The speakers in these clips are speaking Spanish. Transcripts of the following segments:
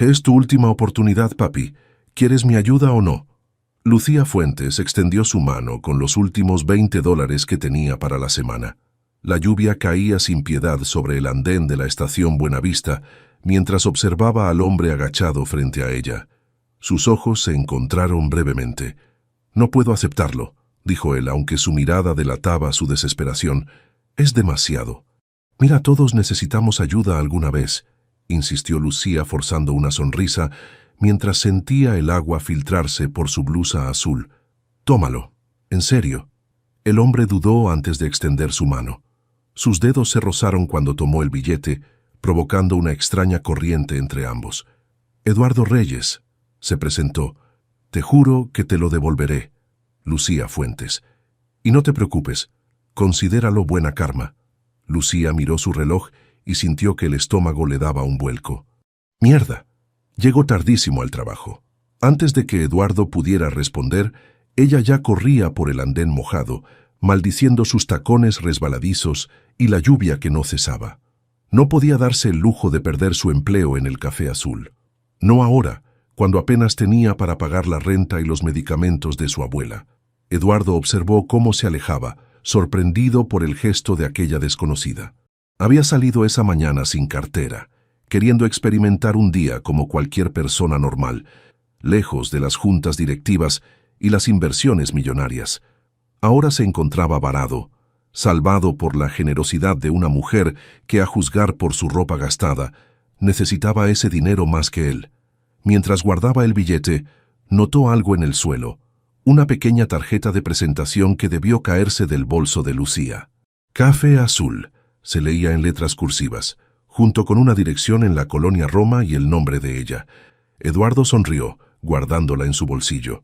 Es tu última oportunidad, papi. ¿Quieres mi ayuda o no? Lucía Fuentes extendió su mano con los últimos $20 que tenía para la semana. La lluvia caía sin piedad sobre el andén de la estación Buenavista mientras observaba al hombre agachado frente a ella. Sus ojos se encontraron brevemente. «No puedo aceptarlo», dijo él, aunque su mirada delataba su desesperación. «Es demasiado». «Mira, todos necesitamos ayuda alguna vez», insistió Lucía forzando una sonrisa mientras sentía el agua filtrarse por su blusa azul. «Tómalo. ¿En serio?» El hombre dudó antes de extender su mano. Sus dedos se rozaron cuando tomó el billete, provocando una extraña corriente entre ambos. «Eduardo Reyes», se presentó. «Te juro que te lo devolveré, Lucía Fuentes. Y no te preocupes, considéralo buena karma». Lucía miró su reloj y sintió que el estómago le daba un vuelco. «Mierda». Llegó tardísimo al trabajo. Antes de que Eduardo pudiera responder, ella ya corría por el andén mojado, maldiciendo sus tacones resbaladizos y la lluvia que no cesaba. No podía darse el lujo de perder su empleo en el Café Azul. No ahora, cuando apenas tenía para pagar la renta y los medicamentos de su abuela. Eduardo observó cómo se alejaba, sorprendido por el gesto de aquella desconocida. Había salido esa mañana sin cartera, queriendo experimentar un día como cualquier persona normal, lejos de las juntas directivas y las inversiones millonarias. Ahora se encontraba varado, salvado por la generosidad de una mujer que, a juzgar por su ropa gastada, necesitaba ese dinero más que él. Mientras guardaba el billete, notó algo en el suelo, una pequeña tarjeta de presentación que debió caerse del bolso de Lucía. «Café Azul», se leía en letras cursivas, junto con una dirección en la colonia Roma y el nombre de ella. Eduardo sonrió, guardándola en su bolsillo.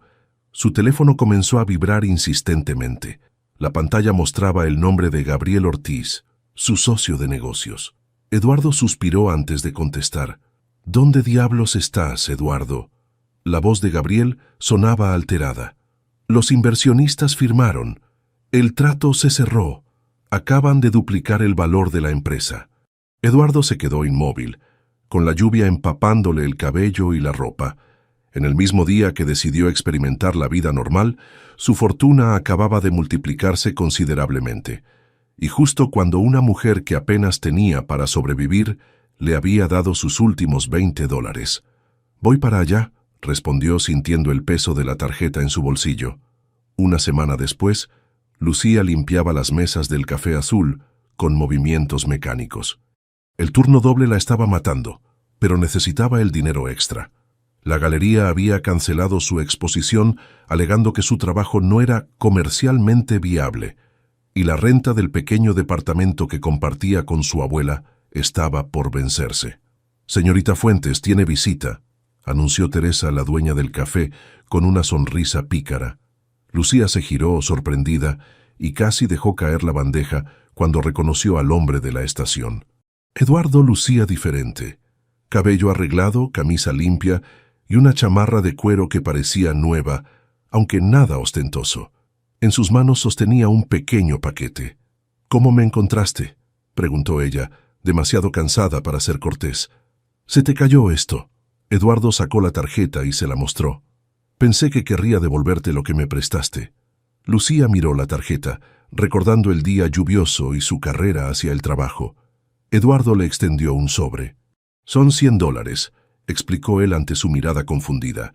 Su teléfono comenzó a vibrar insistentemente. La pantalla mostraba el nombre de Gabriel Ortiz, su socio de negocios. Eduardo suspiró antes de contestar. «¿Dónde diablos estás, Eduardo?» La voz de Gabriel sonaba alterada. «Los inversionistas firmaron. El trato se cerró. Acaban de duplicar el valor de la empresa». Eduardo se quedó inmóvil, con la lluvia empapándole el cabello y la ropa. En el mismo día que decidió experimentar la vida normal, su fortuna acababa de multiplicarse considerablemente. Y justo cuando una mujer que apenas tenía para sobrevivir le había dado sus últimos $20. «Voy para allá», respondió sintiendo el peso de la tarjeta en su bolsillo. Una semana después, Lucía limpiaba las mesas del Café Azul con movimientos mecánicos. El turno doble la estaba matando, pero necesitaba el dinero extra. La galería había cancelado su exposición alegando que su trabajo no era comercialmente viable, y la renta del pequeño departamento que compartía con su abuela estaba por vencerse. «Señorita Fuentes, tiene visita», anunció Teresa, la dueña del café, con una sonrisa pícara. Lucía se giró, sorprendida, y casi dejó caer la bandeja cuando reconoció al hombre de la estación. Eduardo lucía diferente. Cabello arreglado, camisa limpia y una chamarra de cuero que parecía nueva, aunque nada ostentoso. En sus manos sostenía un pequeño paquete. «¿Cómo me encontraste?», preguntó ella, demasiado cansada para ser cortés. «Se te cayó esto». Eduardo sacó la tarjeta y se la mostró. «Pensé que querría devolverte lo que me prestaste». Lucía miró la tarjeta, recordando el día lluvioso y su carrera hacia el trabajo. Eduardo le extendió un sobre. «Son $100», explicó él ante su mirada confundida.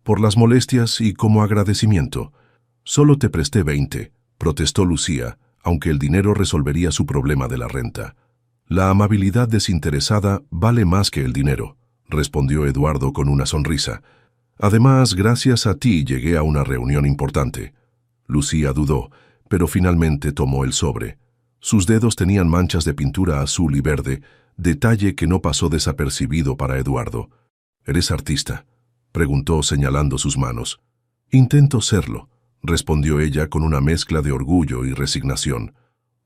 «Por las molestias y como agradecimiento». «Solo te presté 20», protestó Lucía, aunque el dinero resolvería su problema de la renta. «La amabilidad desinteresada vale más que el dinero», respondió Eduardo con una sonrisa. «Además, gracias a ti llegué a una reunión importante». Lucía dudó, pero finalmente tomó el sobre. Sus dedos tenían manchas de pintura azul y verde, detalle que no pasó desapercibido para Eduardo. «¿Eres artista?», preguntó señalando sus manos. «Intento serlo», respondió ella con una mezcla de orgullo y resignación,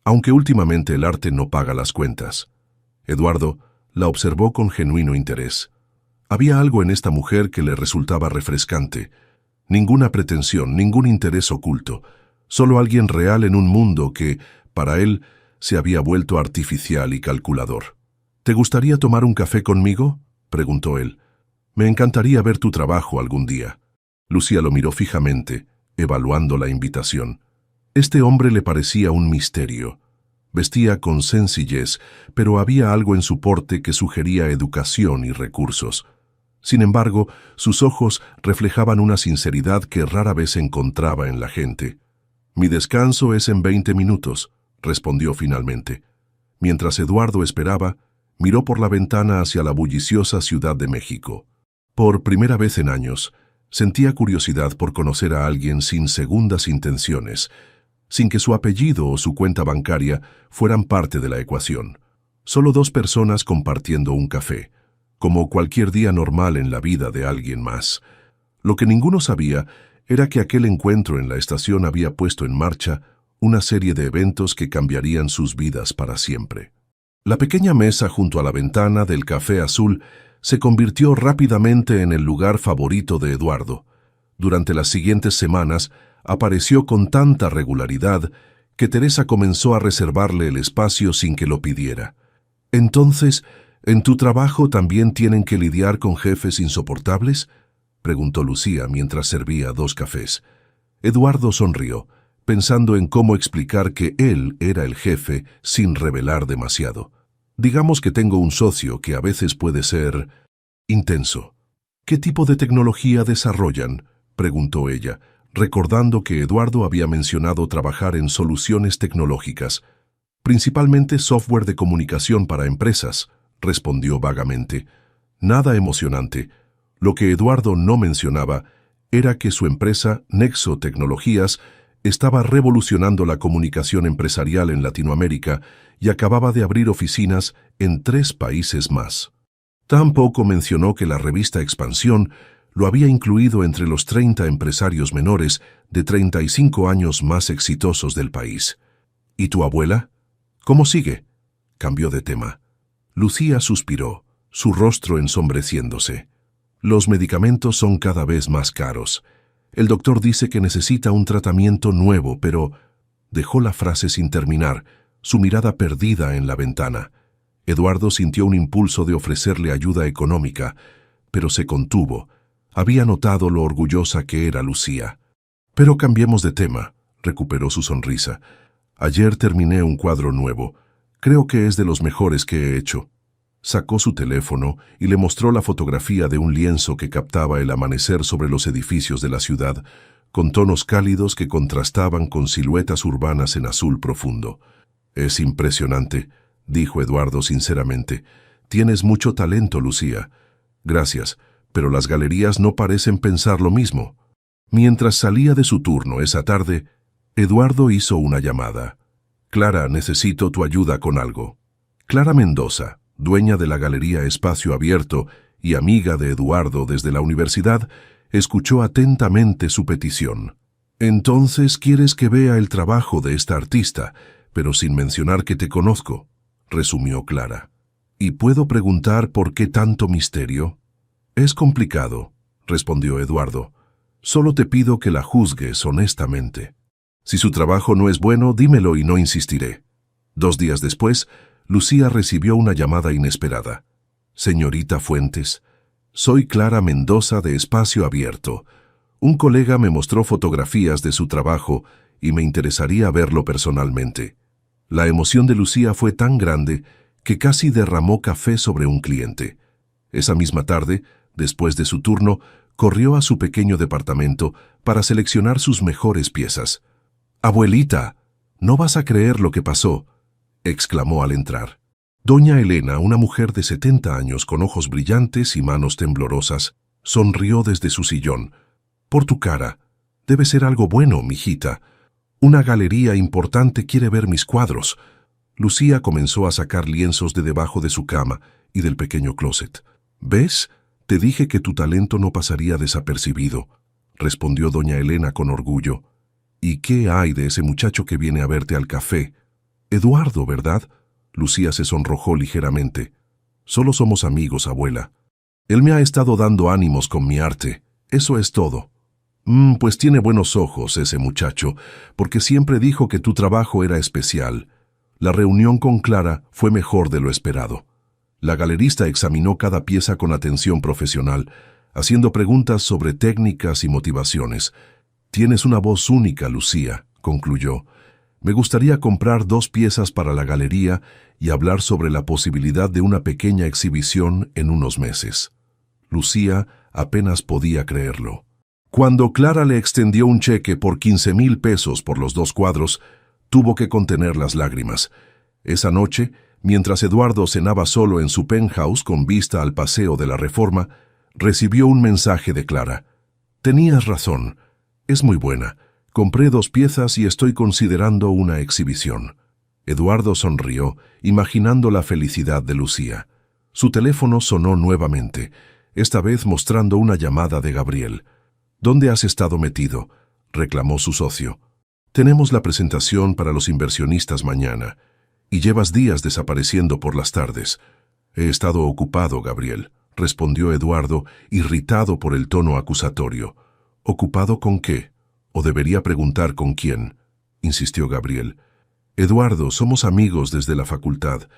aunque últimamente el arte no paga las cuentas. Eduardo la observó con genuino interés. Había algo en esta mujer que le resultaba refrescante. Ninguna pretensión, ningún interés oculto, solo alguien real en un mundo que, para él, se había vuelto artificial y calculador. «¿Te gustaría tomar un café conmigo?», preguntó él. Me encantaría ver tu trabajo algún día. Lucía lo miró fijamente, evaluando la invitación. Este hombre le parecía un misterio. Vestía con sencillez, pero había algo en su porte que sugería educación y recursos. Sin embargo, sus ojos reflejaban una sinceridad que rara vez encontraba en la gente. «Mi descanso es en 20 minutos», respondió finalmente. Mientras Eduardo esperaba, miró por la ventana hacia la bulliciosa Ciudad de México. Por primera vez en años, sentía curiosidad por conocer a alguien sin segundas intenciones, sin que su apellido o su cuenta bancaria fueran parte de la ecuación. Solo dos personas compartiendo un café, como cualquier día normal en la vida de alguien más. Lo que ninguno sabía era que aquel encuentro en la estación había puesto en marcha una serie de eventos que cambiarían sus vidas para siempre. La pequeña mesa junto a la ventana del Café Azul se convirtió rápidamente en el lugar favorito de Eduardo. Durante las siguientes semanas, apareció con tanta regularidad que Teresa comenzó a reservarle el espacio sin que lo pidiera. «Entonces, ¿en tu trabajo también tienen que lidiar con jefes insoportables?», preguntó Lucía mientras servía 2 cafés. Eduardo sonrió, pensando en cómo explicar que él era el jefe sin revelar demasiado. «Digamos que tengo un socio que a veces puede ser intenso». «¿Qué tipo de tecnología desarrollan?», preguntó ella, recordando que Eduardo había mencionado trabajar en soluciones tecnológicas. «Principalmente software de comunicación para empresas», respondió vagamente. Nada emocionante. Lo que Eduardo no mencionaba era que su empresa, Nexo Tecnologías, estaba revolucionando la comunicación empresarial en Latinoamérica y acababa de abrir oficinas en 3 países más. Tampoco mencionó que la revista Expansión lo había incluido entre los 30 empresarios menores de 35 años más exitosos del país. «¿Y tu abuela? ¿Cómo sigue?», cambió de tema. Lucía suspiró, su rostro ensombreciéndose. «Los medicamentos son cada vez más caros. El doctor dice que necesita un tratamiento nuevo, pero...» Dejó la frase sin terminar, su mirada perdida en la ventana. Eduardo sintió un impulso de ofrecerle ayuda económica, pero se contuvo. Había notado lo orgullosa que era Lucía. «Pero cambiemos de tema», recuperó su sonrisa. «Ayer terminé un cuadro nuevo. Creo que es de los mejores que he hecho». Sacó su teléfono y le mostró la fotografía de un lienzo que captaba el amanecer sobre los edificios de la ciudad, con tonos cálidos que contrastaban con siluetas urbanas en azul profundo. «Es impresionante», dijo Eduardo sinceramente. «Tienes mucho talento, Lucía». «Gracias, pero las galerías no parecen pensar lo mismo». Mientras salía de su turno esa tarde, Eduardo hizo una llamada. «Clara, necesito tu ayuda con algo». Clara Mendoza, dueña de la Galería Espacio Abierto y amiga de Eduardo desde la universidad, escuchó atentamente su petición. «Entonces quieres que vea el trabajo de esta artista, pero sin mencionar que te conozco», resumió Clara. «¿Y puedo preguntar por qué tanto misterio?» «Es complicado», respondió Eduardo. «Solo te pido que la juzgues honestamente. Si su trabajo no es bueno, dímelo y no insistiré». 2 días después, Lucía recibió una llamada inesperada. «Señorita Fuentes, soy Clara Mendoza de Espacio Abierto. Un colega me mostró fotografías de su trabajo y me interesaría verlo personalmente». La emoción de Lucía fue tan grande que casi derramó café sobre un cliente. Esa misma tarde, después de su turno, corrió a su pequeño departamento para seleccionar sus mejores piezas. «Abuelita, no vas a creer lo que pasó», exclamó al entrar. Doña Elena, una mujer de 70 años con ojos brillantes y manos temblorosas, sonrió desde su sillón. «Por tu cara. Debe ser algo bueno, mijita. Una galería importante quiere ver mis cuadros». Lucía comenzó a sacar lienzos de debajo de su cama y del pequeño closet. «¿Ves? Te dije que tu talento no pasaría desapercibido», respondió doña Elena con orgullo. «¿Y qué hay de ese muchacho que viene a verte al café?» «Eduardo, ¿verdad?». Lucía se sonrojó ligeramente. «Solo somos amigos, abuela. Él me ha estado dando ánimos con mi arte. Eso es todo». Pues tiene buenos ojos ese muchacho, porque siempre dijo que tu trabajo era especial». La reunión con Clara fue mejor de lo esperado. La galerista examinó cada pieza con atención profesional, haciendo preguntas sobre técnicas y motivaciones. «Tienes una voz única, Lucía», concluyó. «Me gustaría comprar 2 piezas para la galería y hablar sobre la posibilidad de una pequeña exhibición en unos meses». Lucía apenas podía creerlo. Cuando Clara le extendió un cheque por 15,000 pesos por los 2 cuadros, tuvo que contener las lágrimas. Esa noche, mientras Eduardo cenaba solo en su penthouse con vista al Paseo de la Reforma, recibió un mensaje de Clara. «Tenías razón. Es muy buena. Compré 2 piezas y estoy considerando una exhibición». Eduardo sonrió, imaginando la felicidad de Lucía. Su teléfono sonó nuevamente, esta vez mostrando una llamada de Gabriel. «¿Dónde has estado metido?», reclamó su socio. «Tenemos la presentación para los inversionistas mañana, y llevas días desapareciendo por las tardes». «He estado ocupado, Gabriel», respondió Eduardo, irritado por el tono acusatorio. «¿Ocupado con qué? ¿O debería preguntar con quién?», insistió Gabriel. «Eduardo, somos amigos desde la facultad.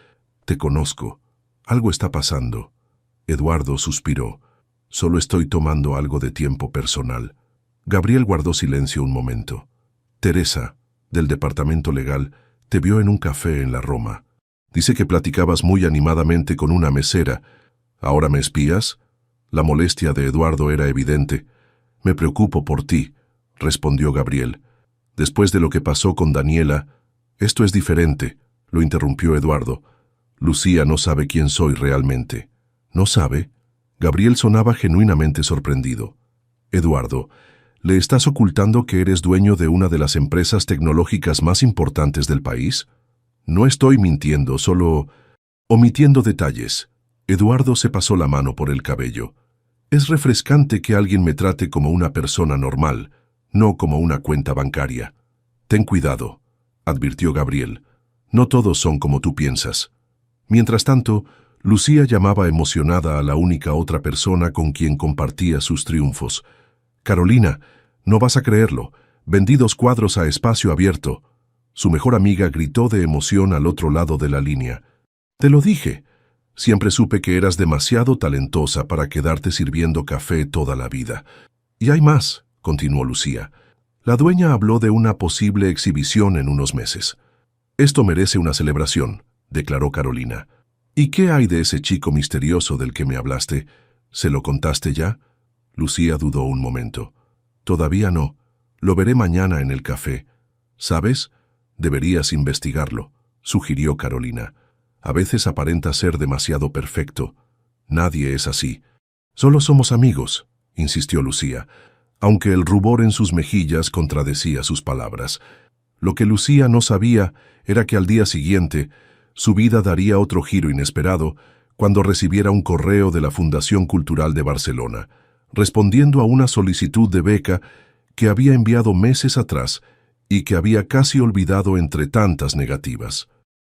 Te conozco. Algo está pasando». Eduardo suspiró. «Solo estoy tomando algo de tiempo personal». Gabriel guardó silencio un momento. «Teresa, del departamento legal, te vio en un café en la Roma. Dice que platicabas muy animadamente con una mesera. ¿Ahora me espías?». La molestia de Eduardo era evidente. «Me preocupo por ti», respondió Gabriel. «Después de lo que pasó con Daniela». «Esto es diferente», lo interrumpió Eduardo. «Lucía no sabe quién soy realmente». «¿No sabe?». Gabriel sonaba genuinamente sorprendido. «Eduardo, ¿le estás ocultando que eres dueño de una de las empresas tecnológicas más importantes del país?». «No estoy mintiendo, solo omitiendo detalles». Eduardo se pasó la mano por el cabello. «Es refrescante que alguien me trate como una persona normal, no como una cuenta bancaria». «Ten cuidado», advirtió Gabriel. «No todos son como tú piensas». Mientras tanto, Lucía llamaba emocionada a la única otra persona con quien compartía sus triunfos. «Carolina, no vas a creerlo. Vendí 2 cuadros a espacio abierto». Su mejor amiga gritó de emoción al otro lado de la línea. «Te lo dije. Siempre supe que eras demasiado talentosa para quedarte sirviendo café toda la vida». «Y hay más», continuó Lucía. «La dueña habló de una posible exhibición en unos meses». «Esto merece una celebración», declaró Carolina. «¿Y qué hay de ese chico misterioso del que me hablaste? ¿Se lo contaste ya?». Lucía dudó un momento. «Todavía no. Lo veré mañana en el café. ¿Sabes? Deberías investigarlo», sugirió Carolina. «A veces aparenta ser demasiado perfecto. Nadie es así». «Solo somos amigos», insistió Lucía, aunque el rubor en sus mejillas contradecía sus palabras. Lo que Lucía no sabía era que al día siguiente su vida daría otro giro inesperado cuando recibiera un correo de la Fundación Cultural de Barcelona, respondiendo a una solicitud de beca que había enviado meses atrás y que había casi olvidado entre tantas negativas.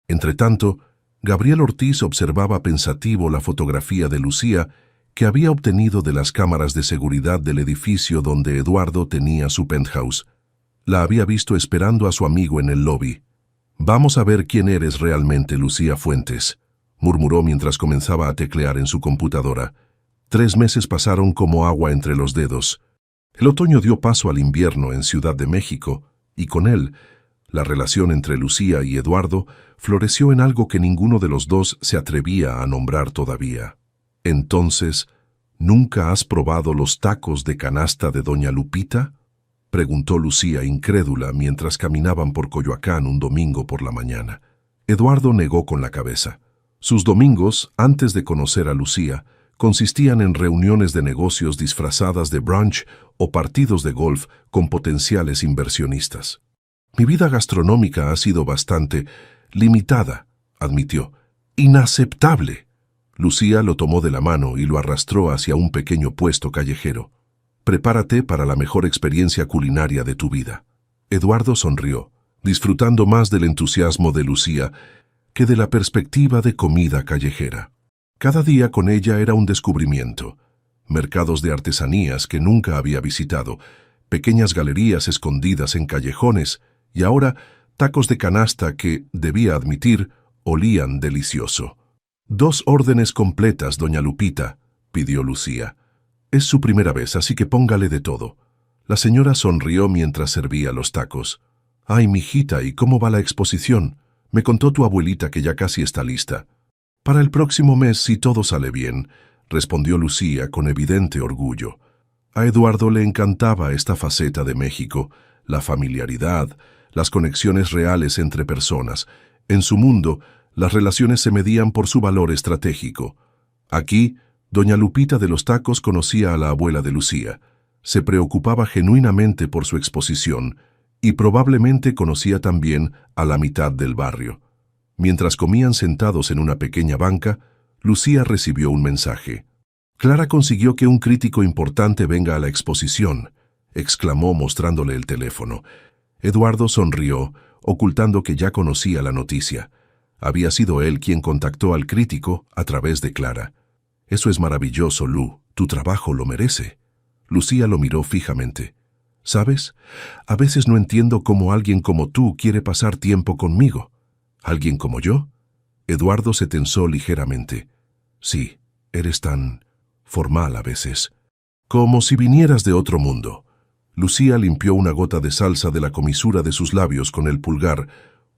Entretanto, Gabriel Ortiz observaba pensativo la fotografía de Lucía que había obtenido de las cámaras de seguridad del edificio donde Eduardo tenía su penthouse. La había visto esperando a su amigo en el lobby. «Vamos a ver quién eres realmente, Lucía Fuentes», murmuró mientras comenzaba a teclear en su computadora. 3 meses pasaron como agua entre los dedos. El otoño dio paso al invierno en Ciudad de México, y con él, la relación entre Lucía y Eduardo floreció en algo que ninguno de los dos se atrevía a nombrar todavía. «Entonces, ¿nunca has probado los tacos de canasta de Doña Lupita?», preguntó Lucía incrédula mientras caminaban por Coyoacán un domingo por la mañana. Eduardo negó con la cabeza. Sus domingos, antes de conocer a Lucía, consistían en reuniones de negocios disfrazadas de brunch o partidos de golf con potenciales inversionistas. «Mi vida gastronómica ha sido bastante limitada», admitió. «Inaceptable». Lucía lo tomó de la mano y lo arrastró hacia un pequeño puesto callejero. «Prepárate para la mejor experiencia culinaria de tu vida». Eduardo sonrió, disfrutando más del entusiasmo de Lucía que de la perspectiva de comida callejera. Cada día con ella era un descubrimiento. Mercados de artesanías que nunca había visitado, pequeñas galerías escondidas en callejones y ahora tacos de canasta que, debía admitir, olían delicioso. «2 órdenes completas, doña Lupita», pidió Lucía. Es su primera vez, así que póngale de todo. La señora sonrió mientras servía los tacos. Ay, mijita, ¿y cómo va la exposición? Me contó tu abuelita que ya casi está lista. Para el próximo mes, si todo sale bien, respondió Lucía con evidente orgullo. A Eduardo le encantaba esta faceta de México, la familiaridad, las conexiones reales entre personas. En su mundo, las relaciones se medían por su valor estratégico. Aquí, doña Lupita de los Tacos conocía a la abuela de Lucía, se preocupaba genuinamente por su exposición y probablemente conocía también a la mitad del barrio. Mientras comían sentados en una pequeña banca, Lucía recibió un mensaje. Clara consiguió que un crítico importante venga a la exposición, exclamó mostrándole el teléfono. Eduardo sonrió, ocultando que ya conocía la noticia. Había sido él quien contactó al crítico a través de Clara. Eso es maravilloso, Lu, tu trabajo lo merece. Lucía lo miró fijamente. ¿Sabes? A veces no entiendo cómo alguien como tú quiere pasar tiempo conmigo. ¿Alguien como yo? Eduardo se tensó ligeramente. Sí, eres tan formal a veces. Como si vinieras de otro mundo. Lucía limpió una gota de salsa de la comisura de sus labios con el pulgar,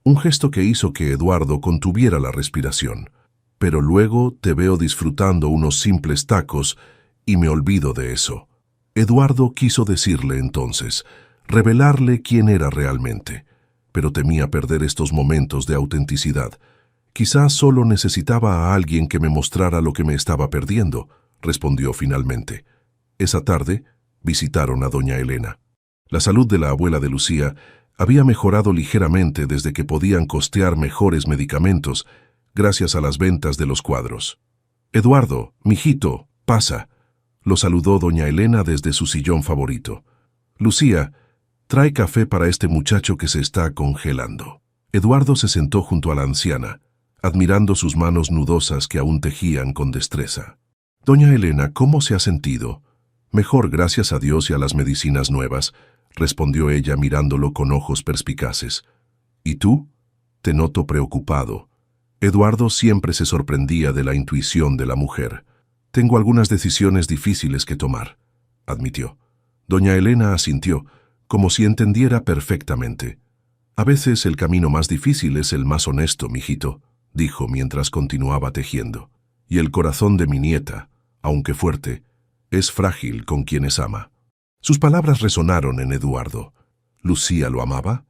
un gesto que hizo que Eduardo contuviera la respiración. Pero luego te veo disfrutando unos simples tacos y me olvido de eso. Eduardo quiso decirle entonces, revelarle quién era realmente, pero temía perder estos momentos de autenticidad. Quizás solo necesitaba a alguien que me mostrara lo que me estaba perdiendo, respondió finalmente. Esa tarde visitaron a doña Elena. La salud de la abuela de Lucía había mejorado ligeramente desde que podían costear mejores medicamentos gracias a las ventas de los cuadros. Eduardo, mijito, pasa. Lo saludó doña Elena desde su sillón favorito. Lucía, trae café para este muchacho que se está congelando. Eduardo se sentó junto a la anciana, admirando sus manos nudosas que aún tejían con destreza. Doña Elena, ¿cómo se ha sentido? Mejor, gracias a Dios y a las medicinas nuevas, respondió ella mirándolo con ojos perspicaces. ¿Y tú? Te noto preocupado. Eduardo siempre se sorprendía de la intuición de la mujer. Tengo algunas decisiones difíciles que tomar, admitió. Doña Elena asintió, como si entendiera perfectamente. A veces el camino más difícil es el más honesto, mijito, dijo mientras continuaba tejiendo. Y el corazón de mi nieta, aunque fuerte, es frágil con quienes ama. Sus palabras resonaron en Eduardo. ¿Lucía lo amaba?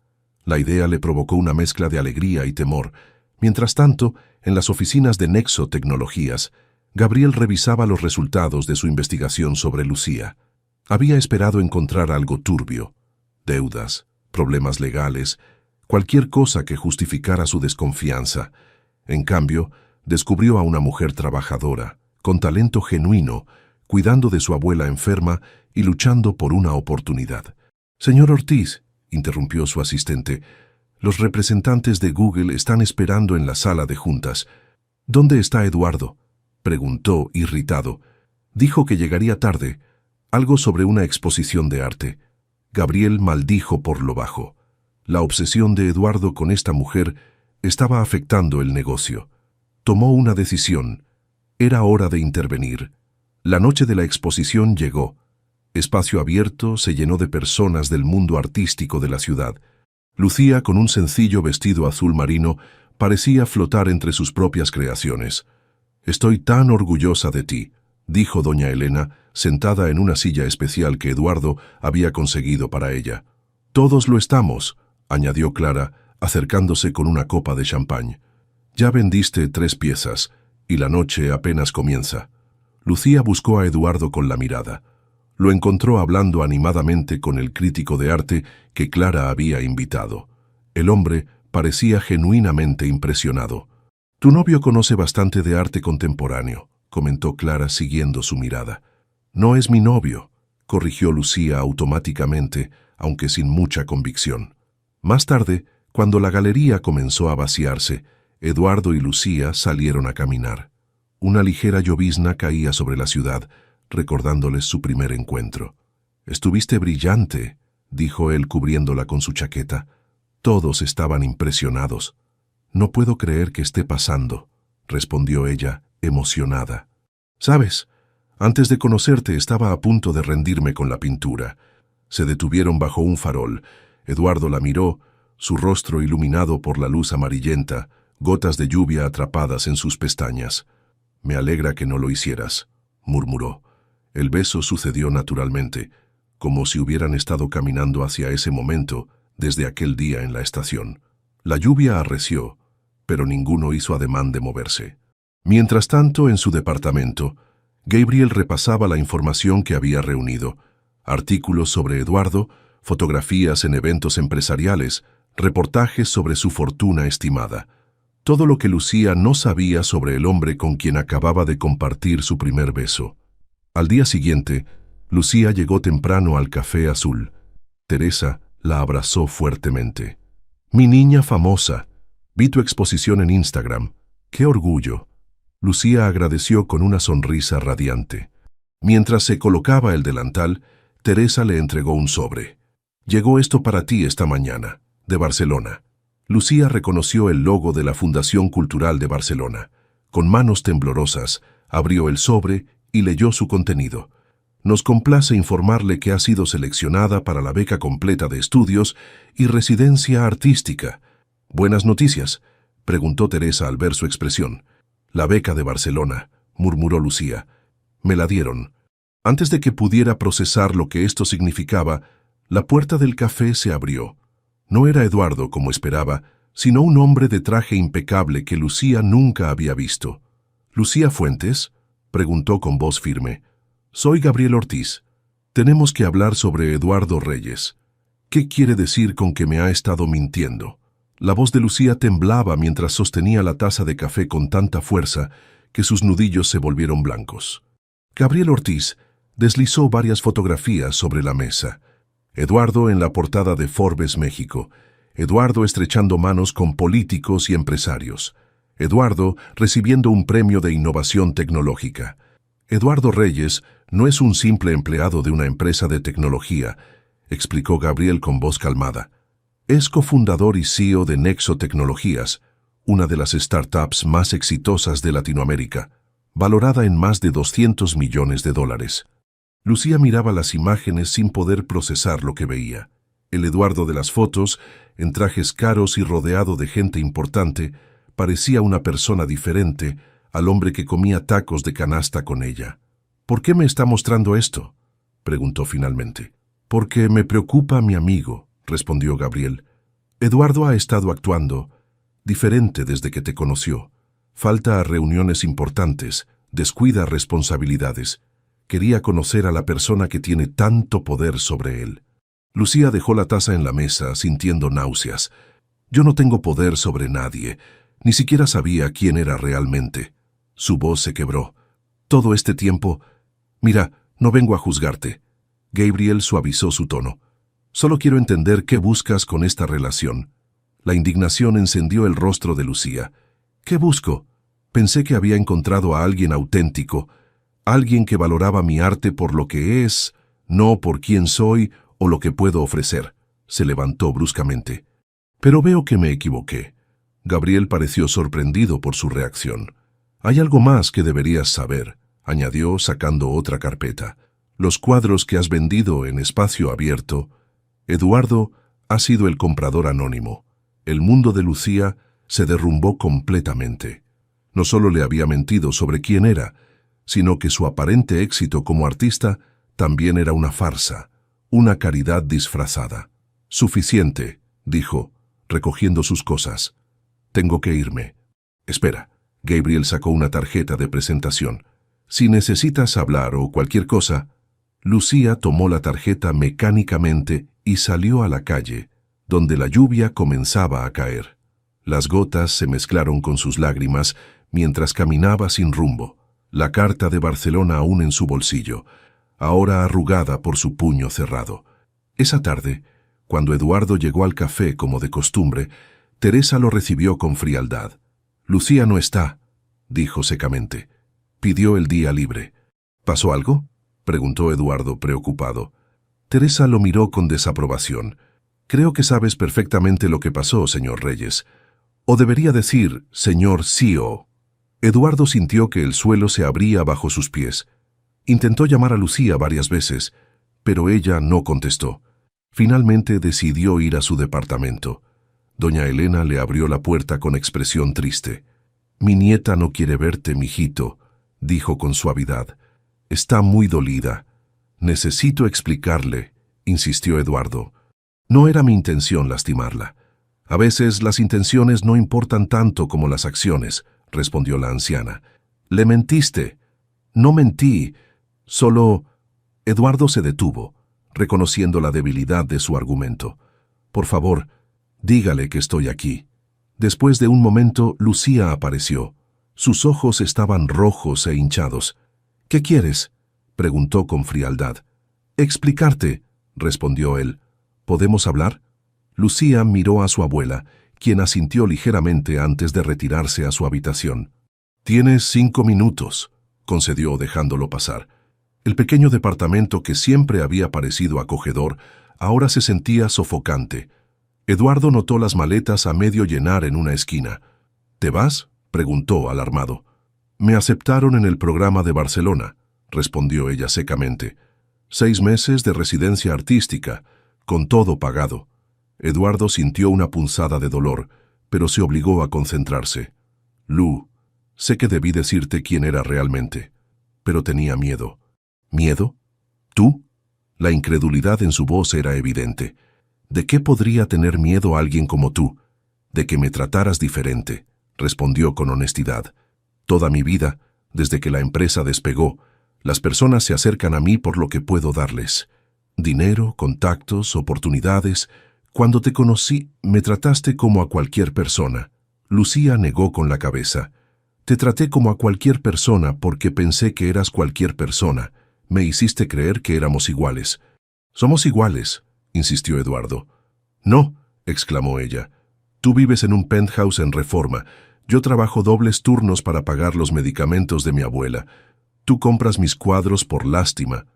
La idea le provocó una mezcla de alegría y temor. Mientras tanto, en las oficinas de Nexo Tecnologías, Gabriel revisaba los resultados de su investigación sobre Lucía. Había esperado encontrar algo turbio, deudas, problemas legales, cualquier cosa que justificara su desconfianza. En cambio, descubrió a una mujer trabajadora, con talento genuino, cuidando de su abuela enferma y luchando por una oportunidad. Señor Ortiz, interrumpió su asistente, los representantes de Google están esperando en la sala de juntas. ¿Dónde está Eduardo?, preguntó, irritado. Dijo que llegaría tarde, algo sobre una exposición de arte. Gabriel maldijo por lo bajo. La obsesión de Eduardo con esta mujer estaba afectando el negocio. Tomó una decisión. Era hora de intervenir. La noche de la exposición llegó. Espacio abierto se llenó de personas del mundo artístico de la ciudad. Lucía, con un sencillo vestido azul marino, parecía flotar entre sus propias creaciones. «Estoy tan orgullosa de ti», dijo doña Elena, sentada en una silla especial que Eduardo había conseguido para ella. «Todos lo estamos», añadió Clara, acercándose con una copa de champán. «Ya vendiste 3 piezas, y la noche apenas comienza». Lucía buscó a Eduardo con la mirada. Lo encontró hablando animadamente con el crítico de arte que Clara había invitado. El hombre parecía genuinamente impresionado. «Tu novio conoce bastante de arte contemporáneo», comentó Clara siguiendo su mirada. «No es mi novio», corrigió Lucía automáticamente, aunque sin mucha convicción. Más tarde, cuando la galería comenzó a vaciarse, Eduardo y Lucía salieron a caminar. Una ligera llovizna caía sobre la ciudad, recordándoles su primer encuentro. «Estuviste brillante», dijo él cubriéndola con su chaqueta. Todos estaban impresionados. «No puedo creer que esté pasando», respondió ella, emocionada. «¿Sabes? Antes de conocerte estaba a punto de rendirme con la pintura. Se detuvieron bajo un farol. Eduardo la miró, su rostro iluminado por la luz amarillenta, gotas de lluvia atrapadas en sus pestañas. «Me alegra que no lo hicieras», murmuró. El beso sucedió naturalmente, como si hubieran estado caminando hacia ese momento desde aquel día en la estación. La lluvia arreció, pero ninguno hizo ademán de moverse. Mientras tanto, en su departamento, Gabriel repasaba la información que había reunido: artículos sobre Eduardo, fotografías en eventos empresariales, reportajes sobre su fortuna estimada. Todo lo que Lucía no sabía sobre el hombre con quien acababa de compartir su primer beso. Al día siguiente, Lucía llegó temprano al Café Azul. Teresa la abrazó fuertemente. «Mi niña famosa, vi tu exposición en Instagram. ¡Qué orgullo!». Lucía agradeció con una sonrisa radiante. Mientras se colocaba el delantal, Teresa le entregó un sobre. «Llegó esto para ti esta mañana, de Barcelona». Lucía reconoció el logo de la Fundación Cultural de Barcelona. Con manos temblorosas, abrió el sobre y leyó su contenido. «Nos complace informarle que ha sido seleccionada para la beca completa de estudios y residencia artística». «¿Buenas noticias?», preguntó Teresa al ver su expresión. «La beca de Barcelona», murmuró Lucía. «Me la dieron». Antes de que pudiera procesar lo que esto significaba, la puerta del café se abrió. No era Eduardo como esperaba, sino un hombre de traje impecable que Lucía nunca había visto. «¿Lucía Fuentes?», preguntó con voz firme. «Soy Gabriel Ortiz. Tenemos que hablar sobre Eduardo Reyes». «¿Qué quiere decir con que me ha estado mintiendo?». La voz de Lucía temblaba mientras sostenía la taza de café con tanta fuerza que sus nudillos se volvieron blancos. Gabriel Ortiz deslizó varias fotografías sobre la mesa. Eduardo en la portada de Forbes México. Eduardo estrechando manos con políticos y empresarios. Eduardo recibiendo un premio de innovación tecnológica. Eduardo Reyes no es un simple empleado de una empresa de tecnología, explicó Gabriel con voz calmada. Es cofundador y CEO de Nexo Tecnologías, una de las startups más exitosas de Latinoamérica, valorada en más de $200 millones. Lucía miraba las imágenes sin poder procesar lo que veía. El Eduardo de las fotos, en trajes caros y rodeado de gente importante, parecía una persona diferente al hombre que comía tacos de canasta con ella. «¿Por qué me está mostrando esto?», preguntó finalmente. «Porque me preocupa mi amigo», respondió Gabriel. «Eduardo ha estado actuando diferente desde que te conoció. Falta a reuniones importantes, descuida responsabilidades. Quería conocer a la persona que tiene tanto poder sobre él». Lucía dejó la taza en la mesa, sintiendo náuseas. «Yo no tengo poder sobre nadie. Ni siquiera sabía quién era realmente». Su voz se quebró. «Todo este tiempo... Mira, no vengo a juzgarte». Gabriel suavizó su tono. «Solo quiero entender qué buscas con esta relación». La indignación encendió el rostro de Lucía. «¿Qué busco? Pensé que había encontrado a alguien auténtico, alguien que valoraba mi arte por lo que es, no por quién soy o lo que puedo ofrecer». Se levantó bruscamente. «Pero veo que me equivoqué». Gabriel pareció sorprendido por su reacción. «Hay algo más que deberías saber», añadió sacando otra carpeta. «Los cuadros que has vendido en espacio abierto, Eduardo ha sido el comprador anónimo». El mundo de Lucía se derrumbó completamente. No solo le había mentido sobre quién era, sino que su aparente éxito como artista también era una farsa, una caridad disfrazada. «Suficiente», dijo, recogiendo sus cosas. «Tengo que irme». «Espera». Gabriel sacó una tarjeta de presentación. «Si necesitas hablar o cualquier cosa». Lucía tomó la tarjeta mecánicamente y salió a la calle, donde la lluvia comenzaba a caer. Las gotas se mezclaron con sus lágrimas mientras caminaba sin rumbo, la carta de Barcelona aún en su bolsillo, ahora arrugada por su puño cerrado. Esa tarde, cuando Eduardo llegó al café como de costumbre, Teresa lo recibió con frialdad. «Lucía no está», dijo secamente. Pidió el día libre. «¿Pasó algo?», preguntó Eduardo preocupado. Teresa lo miró con desaprobación. «Creo que sabes perfectamente lo que pasó, señor Reyes. O debería decir, señor CEO». Eduardo sintió que el suelo se abría bajo sus pies. Intentó llamar a Lucía varias veces, pero ella no contestó. Finalmente decidió ir a su departamento. Doña Elena le abrió la puerta con expresión triste. «Mi nieta no quiere verte, mijito», dijo con suavidad. «Está muy dolida». «Necesito explicarle», insistió Eduardo. «No era mi intención lastimarla. A veces las intenciones no importan tanto como las acciones», respondió la anciana. «Le mentiste». «No mentí. Solo...» Eduardo se detuvo, reconociendo la debilidad de su argumento. «Por favor, dígale que estoy aquí». Después de un momento, Lucía apareció. Sus ojos estaban rojos e hinchados. «¿Qué quieres?», preguntó con frialdad. «Explicarte», respondió él. «¿Podemos hablar?». Lucía miró a su abuela, quien asintió ligeramente antes de retirarse a su habitación. «Tienes 5 minutos», concedió dejándolo pasar. El pequeño departamento que siempre había parecido acogedor, ahora se sentía sofocante. Eduardo notó las maletas a medio llenar en una esquina. «¿Te vas?», preguntó alarmado. «Me aceptaron en el programa de Barcelona», respondió ella secamente. 6 meses de residencia artística, con todo pagado. Eduardo sintió una punzada de dolor, pero se obligó a concentrarse. «Lu, sé que debí decirte quién era realmente, pero tenía miedo». «¿Miedo? ¿Tú?». La incredulidad en su voz era evidente. «¿De qué podría tener miedo alguien como tú?». «De que me trataras diferente», respondió con honestidad. «Toda mi vida, desde que la empresa despegó, las personas se acercan a mí por lo que puedo darles. Dinero, contactos, oportunidades. Cuando te conocí, me trataste como a cualquier persona». Lucía negó con la cabeza. «Te traté como a cualquier persona porque pensé que eras cualquier persona. Me hiciste creer que éramos iguales». «Somos iguales», insistió Eduardo. «No», exclamó ella. «Tú vives en un penthouse en Reforma. Yo trabajo dobles turnos para pagar los medicamentos de mi abuela. Tú compras mis cuadros por lástima».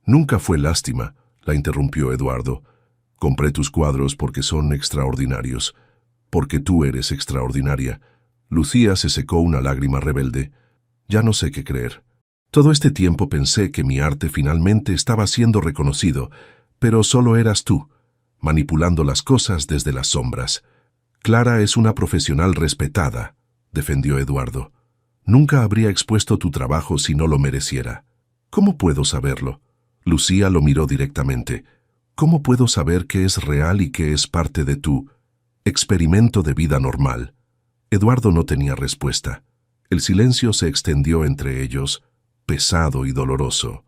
«Nunca fue lástima», la interrumpió Eduardo. «Compré tus cuadros porque son extraordinarios. Porque tú eres extraordinaria». Lucía se secó una lágrima rebelde. «Ya no sé qué creer. Todo este tiempo pensé que mi arte finalmente estaba siendo reconocido, pero solo eras tú, manipulando las cosas desde las sombras». «Clara es una profesional respetada», defendió Eduardo. «Nunca habría expuesto tu trabajo si no lo mereciera». «¿Cómo puedo saberlo?». Lucía lo miró directamente. «¿Cómo puedo saber qué es real y qué es parte de tu experimento de vida normal?». Eduardo no tenía respuesta. El silencio se extendió entre ellos, pesado y doloroso.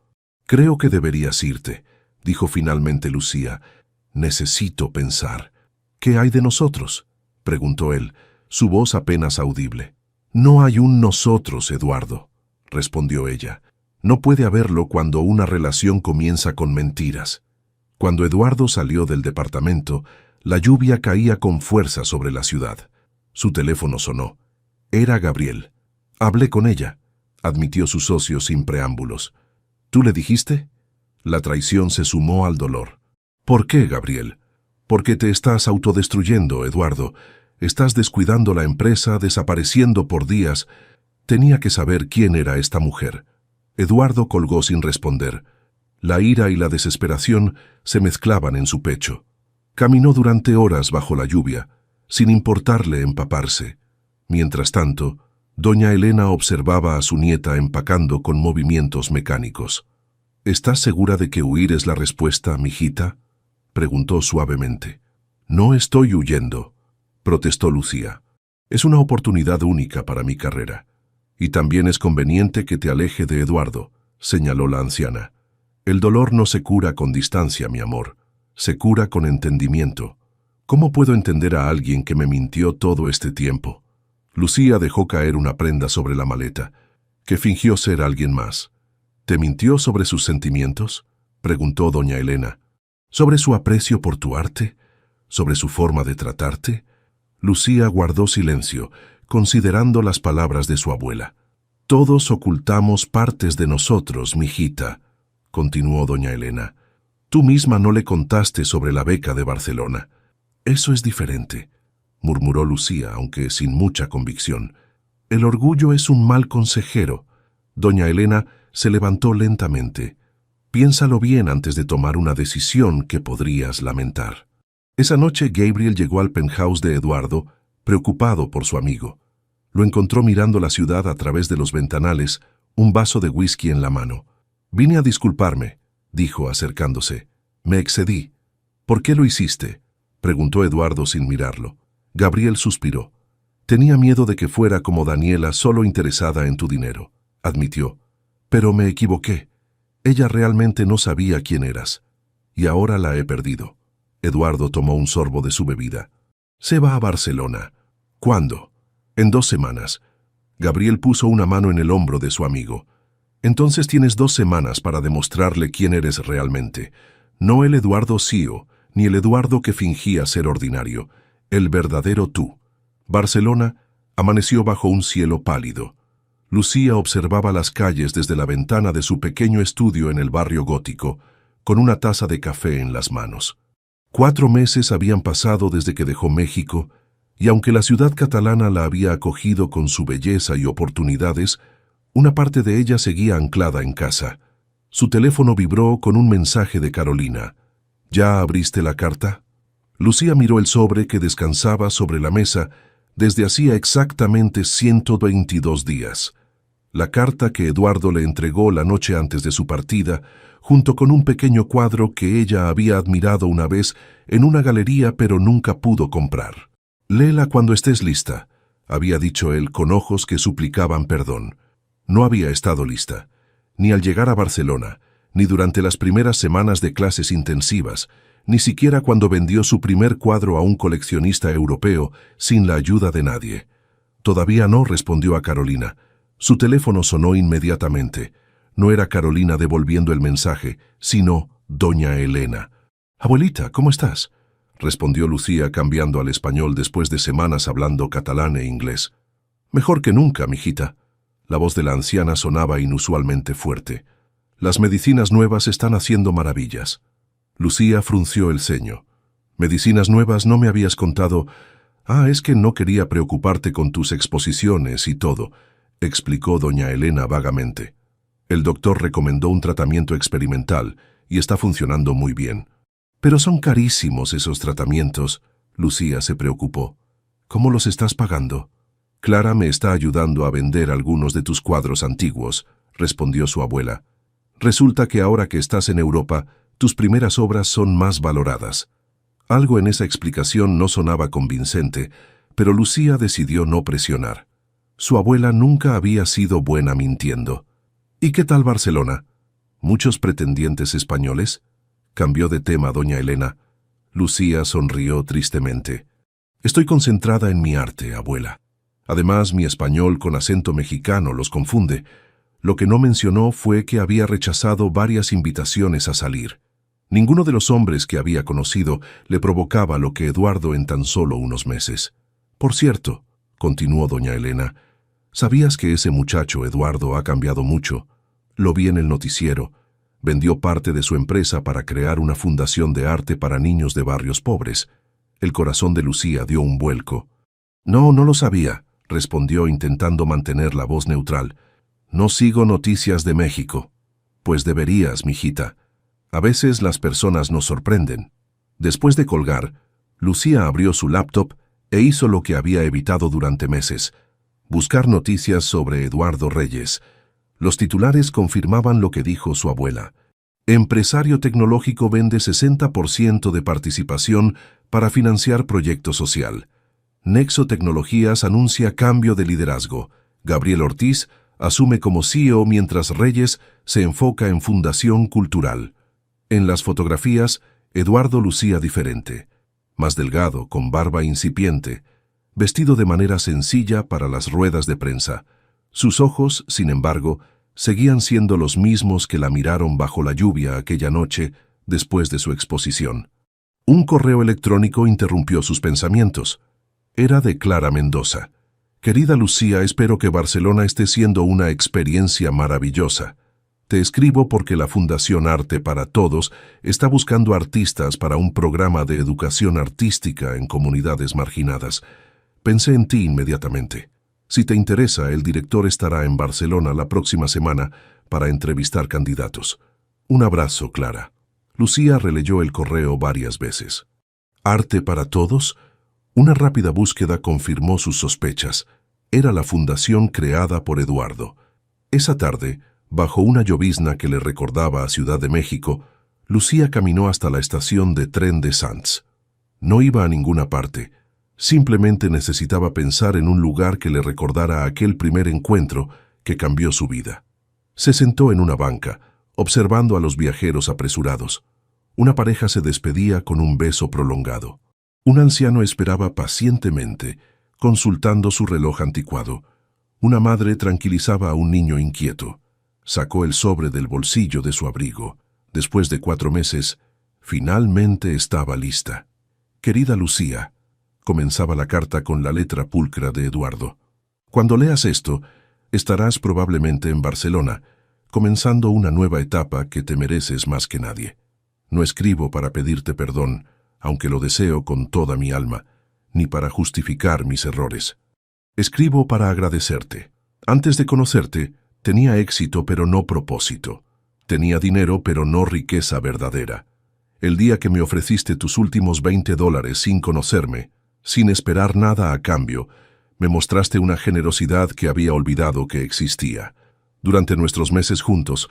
«Creo que deberías irte», dijo finalmente Lucía. «Necesito pensar». «¿Qué hay de nosotros?», preguntó él, su voz apenas audible. «No hay un nosotros, Eduardo», respondió ella. «No puede haberlo cuando una relación comienza con mentiras». Cuando Eduardo salió del departamento, la lluvia caía con fuerza sobre la ciudad. Su teléfono sonó. Era Gabriel. «Hablé con ella», admitió su socio sin preámbulos. «¿Tú le dijiste?». La traición se sumó al dolor. «¿Por qué, Gabriel?». «Porque te estás autodestruyendo, Eduardo. Estás descuidando la empresa, desapareciendo por días. Tenía que saber quién era esta mujer». Eduardo colgó sin responder. La ira y la desesperación se mezclaban en su pecho. Caminó durante horas bajo la lluvia, sin importarle empaparse. Mientras tanto, doña Elena observaba a su nieta empacando con movimientos mecánicos. «¿Estás segura de que huir es la respuesta, mijita?», preguntó suavemente. «No estoy huyendo», protestó Lucía. «Es una oportunidad única para mi carrera. Y también es conveniente que te aleje de Eduardo», señaló la anciana. «El dolor no se cura con distancia, mi amor. Se cura con entendimiento. ¿Cómo puedo entender a alguien que me mintió todo este tiempo?». Lucía dejó caer una prenda sobre la maleta, que fingió ser alguien más. «¿Te mintió sobre sus sentimientos?», preguntó doña Elena. «¿Sobre su aprecio por tu arte? ¿Sobre su forma de tratarte?». Lucía guardó silencio, considerando las palabras de su abuela. «Todos ocultamos partes de nosotros, mijita», continuó doña Elena. «Tú misma no le contaste sobre la beca de Barcelona». «Eso es diferente», murmuró Lucía, aunque sin mucha convicción. «El orgullo es un mal consejero». Doña Elena Se levantó lentamente. Piénsalo bien antes de tomar una decisión que podrías lamentar. Esa noche Gabriel llegó al penthouse de Eduardo, preocupado por su amigo. Lo encontró mirando la ciudad a través de los ventanales, un vaso de whisky en la mano. «Vine a disculparme», dijo acercándose. «Me excedí». «¿Por qué lo hiciste?», preguntó Eduardo sin mirarlo. Gabriel suspiró. «Tenía miedo de que fuera como Daniela, solo interesada en tu dinero», admitió. «Pero me equivoqué. Ella realmente no sabía quién eras. Y ahora la he perdido». Eduardo tomó un sorbo de su bebida. «Se va a Barcelona». «¿Cuándo?» «En 2 semanas». Gabriel puso una mano en el hombro de su amigo. «Entonces tienes 2 semanas para demostrarle quién eres realmente. No el Eduardo CEO, ni el Eduardo que fingía ser ordinario. El verdadero tú». Barcelona amaneció bajo un cielo pálido. Lucía observaba las calles desde la ventana de su pequeño estudio en el barrio gótico, con una taza de café en las manos. 4 meses habían pasado desde que dejó México, y aunque la ciudad catalana la había acogido con su belleza y oportunidades, una parte de ella seguía anclada en casa. Su teléfono vibró con un mensaje de Carolina. «¿Ya abriste la carta?». Lucía miró el sobre que descansaba sobre la mesa desde hacía exactamente 122 días. La carta que Eduardo le entregó la noche antes de su partida, junto con un pequeño cuadro que ella había admirado una vez en una galería pero nunca pudo comprar. «Léela cuando estés lista», había dicho él con ojos que suplicaban perdón. No había estado lista, ni al llegar a Barcelona, ni durante las primeras semanas de clases intensivas, ni siquiera cuando vendió su primer cuadro a un coleccionista europeo sin la ayuda de nadie. «Todavía no», respondió a Carolina. Su teléfono sonó inmediatamente. No era Carolina devolviendo el mensaje, sino doña Elena. «Abuelita, ¿cómo estás?», respondió Lucía cambiando al español después de semanas hablando catalán e inglés. «Mejor que nunca, mijita». La voz de la anciana sonaba inusualmente fuerte. «Las medicinas nuevas están haciendo maravillas». Lucía frunció el ceño. «¿Medicinas nuevas? No me habías contado». «Ah, es que no quería preocuparte con tus exposiciones y todo», explicó doña Elena vagamente. «El doctor recomendó un tratamiento experimental y está funcionando muy bien». «Pero son carísimos esos tratamientos», Lucía se preocupó. «¿Cómo los estás pagando?» «Clara me está ayudando a vender algunos de tus cuadros antiguos», respondió su abuela. «Resulta que ahora que estás en Europa, tus primeras obras son más valoradas». Algo en esa explicación no sonaba convincente, pero Lucía decidió no presionar. Su abuela nunca había sido buena mintiendo. «¿Y qué tal Barcelona? ¿Muchos pretendientes españoles?», cambió de tema doña Elena. Lucía sonrió tristemente. «Estoy concentrada en mi arte, abuela. Además, mi español con acento mexicano los confunde». Lo que no mencionó fue que había rechazado varias invitaciones a salir. Ninguno de los hombres que había conocido le provocaba lo que Eduardo en tan solo unos meses. «Por cierto», continuó doña Elena, «¿sabías que ese muchacho Eduardo ha cambiado mucho? Lo vi en el noticiero. Vendió parte de su empresa para crear una fundación de arte para niños de barrios pobres». El corazón de Lucía dio un vuelco. «No, no lo sabía», respondió intentando mantener la voz neutral. «No sigo noticias de México». «Pues deberías, mijita. A veces las personas nos sorprenden». Después de colgar, Lucía abrió su laptop e hizo lo que había evitado durante meses: buscar noticias sobre Eduardo Reyes. Los titulares confirmaban lo que dijo su abuela. Empresario tecnológico vende 60% de participación para financiar proyecto social. Nexo Tecnologías anuncia cambio de liderazgo. Gabriel Ortiz asume como CEO mientras Reyes se enfoca en fundación cultural. En las fotografías, Eduardo lucía diferente. Más delgado, con barba incipiente, vestido de manera sencilla para las ruedas de prensa. Sus ojos, sin embargo, seguían siendo los mismos que la miraron bajo la lluvia aquella noche después de su exposición. Un correo electrónico interrumpió sus pensamientos. Era de Clara Mendoza. «Querida Lucía, espero que Barcelona esté siendo una experiencia maravillosa. Te escribo porque la Fundación Arte para Todos está buscando artistas para un programa de educación artística en comunidades marginadas. Pensé en ti inmediatamente. Si te interesa, el director estará en Barcelona la próxima semana para entrevistar candidatos. Un abrazo, Clara. Lucía releyó el correo varias veces. ¿Arte para todos? Una rápida búsqueda confirmó sus sospechas. Era la fundación creada por Eduardo. Esa tarde, bajo una llovizna que le recordaba a Ciudad de México, Lucía caminó hasta la estación de tren de Sants. No iba a ninguna parte. Simplemente necesitaba pensar en un lugar que le recordara aquel primer encuentro que cambió su vida. Se sentó en una banca, observando a los viajeros apresurados. Una pareja se despedía con un beso prolongado. Un anciano esperaba pacientemente, consultando su reloj anticuado. Una madre tranquilizaba a un niño inquieto. Sacó el sobre del bolsillo de su abrigo. Después de 4 meses, finalmente estaba lista. Querida Lucía, comenzaba la carta con la letra pulcra de Eduardo. Cuando leas esto, estarás probablemente en Barcelona, comenzando una nueva etapa que te mereces más que nadie. No escribo para pedirte perdón, aunque lo deseo con toda mi alma, ni para justificar mis errores. Escribo para agradecerte. Antes de conocerte, tenía éxito pero no propósito. Tenía dinero pero no riqueza verdadera. El día que me ofreciste tus últimos $20 sin conocerme, sin esperar nada a cambio, me mostraste una generosidad que había olvidado que existía. Durante nuestros meses juntos,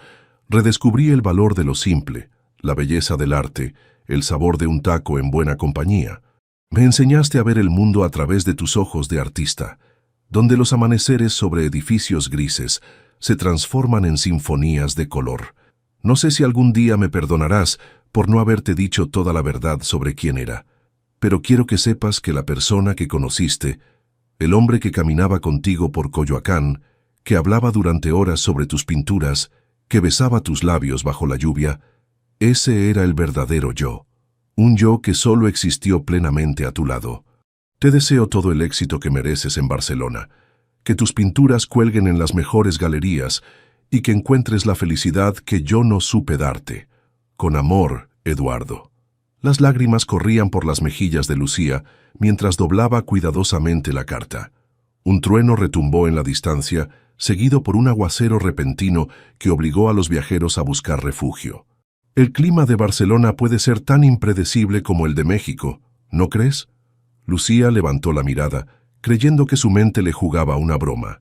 redescubrí el valor de lo simple, la belleza del arte, el sabor de un taco en buena compañía. Me enseñaste a ver el mundo a través de tus ojos de artista, donde los amaneceres sobre edificios grises se transforman en sinfonías de color. No sé si algún día me perdonarás por no haberte dicho toda la verdad sobre quién era, pero quiero que sepas que la persona que conociste, el hombre que caminaba contigo por Coyoacán, que hablaba durante horas sobre tus pinturas, que besaba tus labios bajo la lluvia, ese era el verdadero yo, un yo que solo existió plenamente a tu lado. Te deseo todo el éxito que mereces en Barcelona, que tus pinturas cuelguen en las mejores galerías y que encuentres la felicidad que yo no supe darte. Con amor, Eduardo. Las lágrimas corrían por las mejillas de Lucía mientras doblaba cuidadosamente la carta. Un trueno retumbó en la distancia, seguido por un aguacero repentino que obligó a los viajeros a buscar refugio. El clima de Barcelona puede ser tan impredecible como el de México, ¿no crees? Lucía levantó la mirada, creyendo que su mente le jugaba una broma.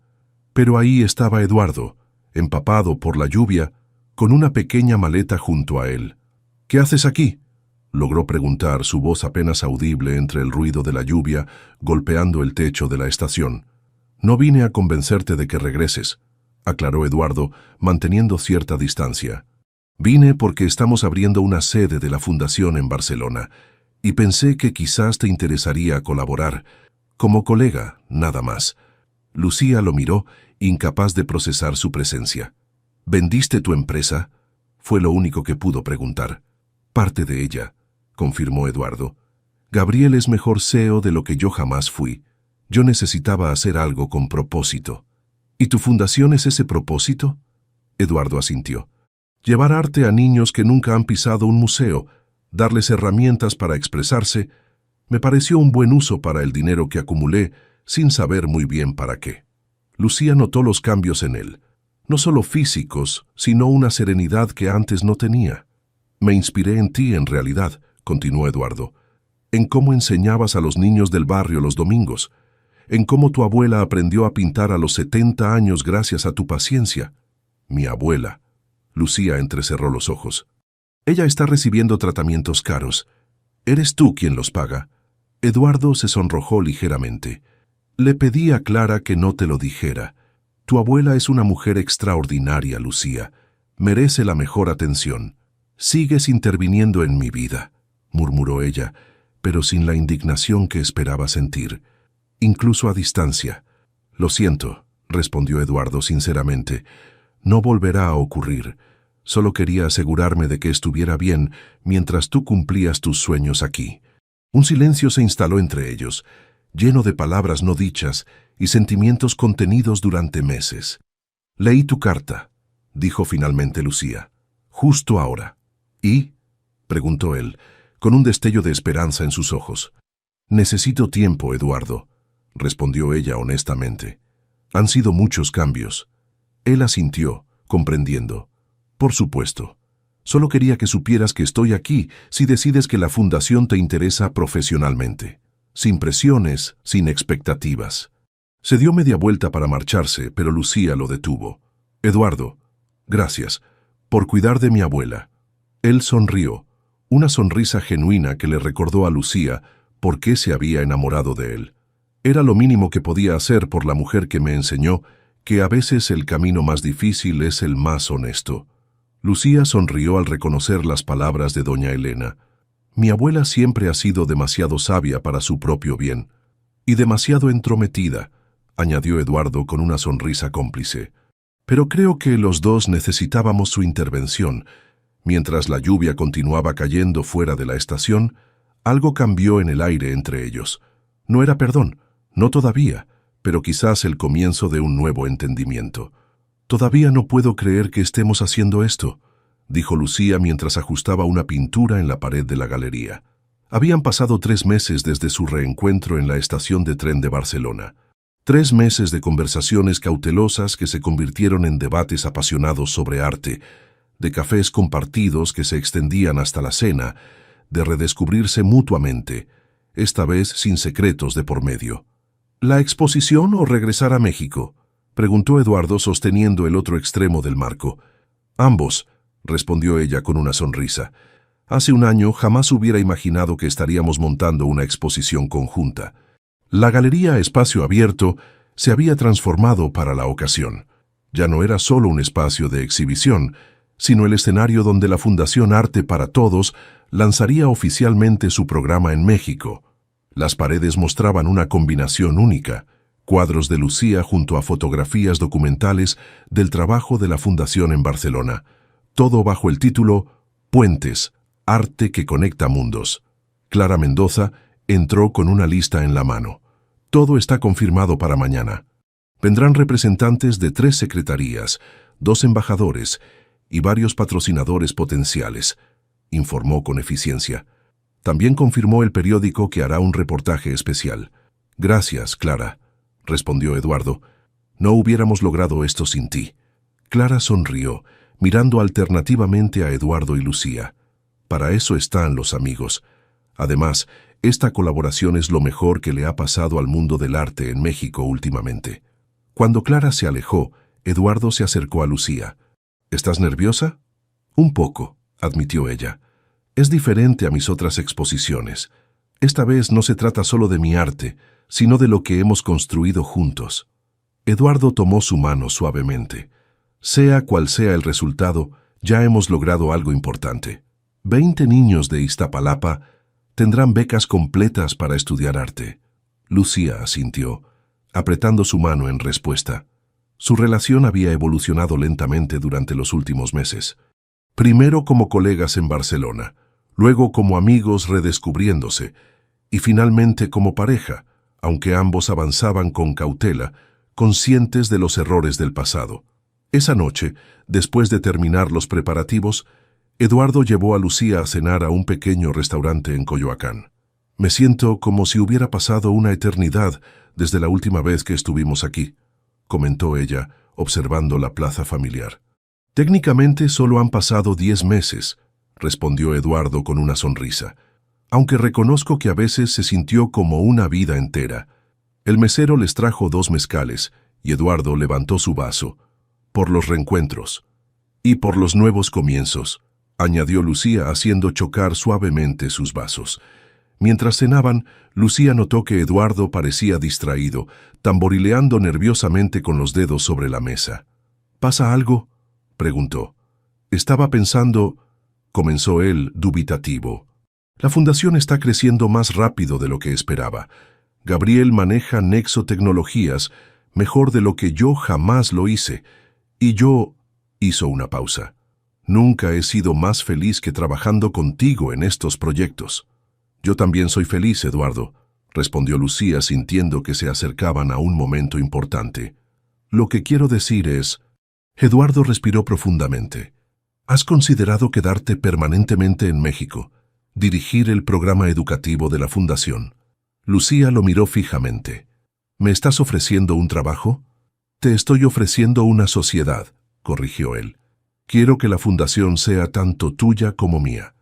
Pero ahí estaba Eduardo, empapado por la lluvia, con una pequeña maleta junto a él. ¿Qué haces aquí?, logró preguntar, su voz apenas audible entre el ruido de la lluvia golpeando el techo de la estación. No vine a convencerte de que regreses, aclaró Eduardo, manteniendo cierta distancia. Vine porque estamos abriendo una sede de la Fundación en Barcelona, y pensé que quizás te interesaría colaborar, como colega, nada más. Lucía lo miró, incapaz de procesar su presencia. ¿Vendiste tu empresa?, fue lo único que pudo preguntar. Parte de ella, confirmó Eduardo. Gabriel es mejor CEO de lo que yo jamás fui. Yo necesitaba hacer algo con propósito. ¿Y tu fundación es ese propósito?, Eduardo asintió. Llevar arte a niños que nunca han pisado un museo, darles herramientas para expresarse, me pareció un buen uso para el dinero que acumulé, sin saber muy bien para qué. Lucía notó los cambios en él, no solo físicos, sino una serenidad que antes no tenía. Me inspiré en ti, en realidad, continuó Eduardo, en cómo enseñabas a los niños del barrio los domingos, en cómo tu abuela aprendió a pintar a los 70 años gracias a tu paciencia. Mi abuela. Lucía entrecerró los ojos. Ella está recibiendo tratamientos caros. ¿Eres tú quien los paga? Eduardo se sonrojó ligeramente. Le pedí a Clara que no te lo dijera. Tu abuela es una mujer extraordinaria, Lucía. Merece la mejor atención. Sigues interviniendo en mi vida, murmuró ella, pero sin la indignación que esperaba sentir, incluso a distancia. Lo siento, respondió Eduardo sinceramente. No volverá a ocurrir. Solo quería asegurarme de que estuviera bien mientras tú cumplías tus sueños aquí. Un silencio se instaló entre ellos, lleno de palabras no dichas y sentimientos contenidos durante meses. Leí tu carta, dijo finalmente Lucía, justo ahora. ¿Y?, preguntó él, con un destello de esperanza en sus ojos. Necesito tiempo, Eduardo, respondió ella honestamente. Han sido muchos cambios. Él asintió, comprendiendo. Por supuesto. Solo quería que supieras que estoy aquí si decides que la fundación te interesa profesionalmente. Sin presiones, sin expectativas. Se dio media vuelta para marcharse, pero Lucía lo detuvo. Eduardo, gracias, por cuidar de mi abuela. Él sonrió, una sonrisa genuina que le recordó a Lucía por qué se había enamorado de él. Era lo mínimo que podía hacer por la mujer que me enseñó que a veces el camino más difícil es el más honesto. Lucía sonrió al reconocer las palabras de doña Elena. Mi abuela siempre ha sido demasiado sabia para su propio bien. Y demasiado entrometida, añadió Eduardo con una sonrisa cómplice. Pero creo que los dos necesitábamos su intervención. Mientras la lluvia continuaba cayendo fuera de la estación, algo cambió en el aire entre ellos. No era perdón, no todavía, pero quizás el comienzo de un nuevo entendimiento. Todavía no puedo creer que estemos haciendo esto, dijo Lucía mientras ajustaba una pintura en la pared de la galería. Habían pasado 3 meses desde su reencuentro en la estación de tren de Barcelona. 3 meses de conversaciones cautelosas que se convirtieron en debates apasionados sobre arte, de cafés compartidos que se extendían hasta la cena, de redescubrirse mutuamente, esta vez sin secretos de por medio. ¿La exposición o regresar a México?, preguntó Eduardo sosteniendo el otro extremo del marco. Ambos, respondió ella con una sonrisa. Hace un año jamás hubiera imaginado que estaríamos montando una exposición conjunta. La Galería Espacio Abierto se había transformado para la ocasión. Ya no era solo un espacio de exhibición, sino el escenario donde la Fundación Arte para Todos lanzaría oficialmente su programa en México. Las paredes mostraban una combinación única, cuadros de Lucía junto a fotografías documentales del trabajo de la Fundación en Barcelona, todo bajo el título Puentes, arte que conecta mundos. Clara Mendoza entró con una lista en la mano. Todo está confirmado para mañana. Vendrán representantes de 3 secretarías, 2 embajadores y varios patrocinadores potenciales, informó con eficiencia. También confirmó el periódico que hará un reportaje especial. Gracias, Clara, respondió Eduardo. No hubiéramos logrado esto sin ti. Clara sonrió, mirando alternativamente a Eduardo y Lucía. Para eso están los amigos. Además, esta colaboración es lo mejor que le ha pasado al mundo del arte en México últimamente. Cuando Clara se alejó, Eduardo se acercó a Lucía. ¿Estás nerviosa? Un poco, admitió ella. Es diferente a mis otras exposiciones. Esta vez no se trata solo de mi arte, sino de lo que hemos construido juntos. Eduardo tomó su mano suavemente. Sea cual sea el resultado, ya hemos logrado algo importante. 20 niños de Iztapalapa tendrán becas completas para estudiar arte. Lucía asintió, apretando su mano en respuesta. Su relación había evolucionado lentamente durante los últimos meses. Primero como colegas en Barcelona, luego como amigos redescubriéndose, y finalmente como pareja, aunque ambos avanzaban con cautela, conscientes de los errores del pasado. Esa noche, después de terminar los preparativos, Eduardo llevó a Lucía a cenar a un pequeño restaurante en Coyoacán. Me siento como si hubiera pasado una eternidad desde la última vez que estuvimos aquí, comentó ella, observando la plaza familiar. Técnicamente solo han pasado 10 meses, respondió Eduardo con una sonrisa, aunque reconozco que a veces se sintió como una vida entera. El mesero les trajo 2 mezcales y Eduardo levantó su vaso. Por los reencuentros. Y por los nuevos comienzos, añadió Lucía haciendo chocar suavemente sus vasos. Mientras cenaban, Lucía notó que Eduardo parecía distraído, tamborileando nerviosamente con los dedos sobre la mesa. ¿Pasa algo?, preguntó. Estaba pensando, comenzó él, dubitativo. La fundación está creciendo más rápido de lo que esperaba. Gabriel maneja Nexo Tecnologías mejor de lo que yo jamás lo hice. Y yo, hizo una pausa. Nunca he sido más feliz que trabajando contigo en estos proyectos. Yo también soy feliz, Eduardo, respondió Lucía sintiendo que se acercaban a un momento importante. Lo que quiero decir es... Eduardo respiró profundamente. ¿Has considerado quedarte permanentemente en México, dirigir el programa educativo de la Fundación? Lucía lo miró fijamente. ¿Me estás ofreciendo un trabajo? Te estoy ofreciendo una sociedad, corrigió él. Quiero que la fundación sea tanto tuya como mía.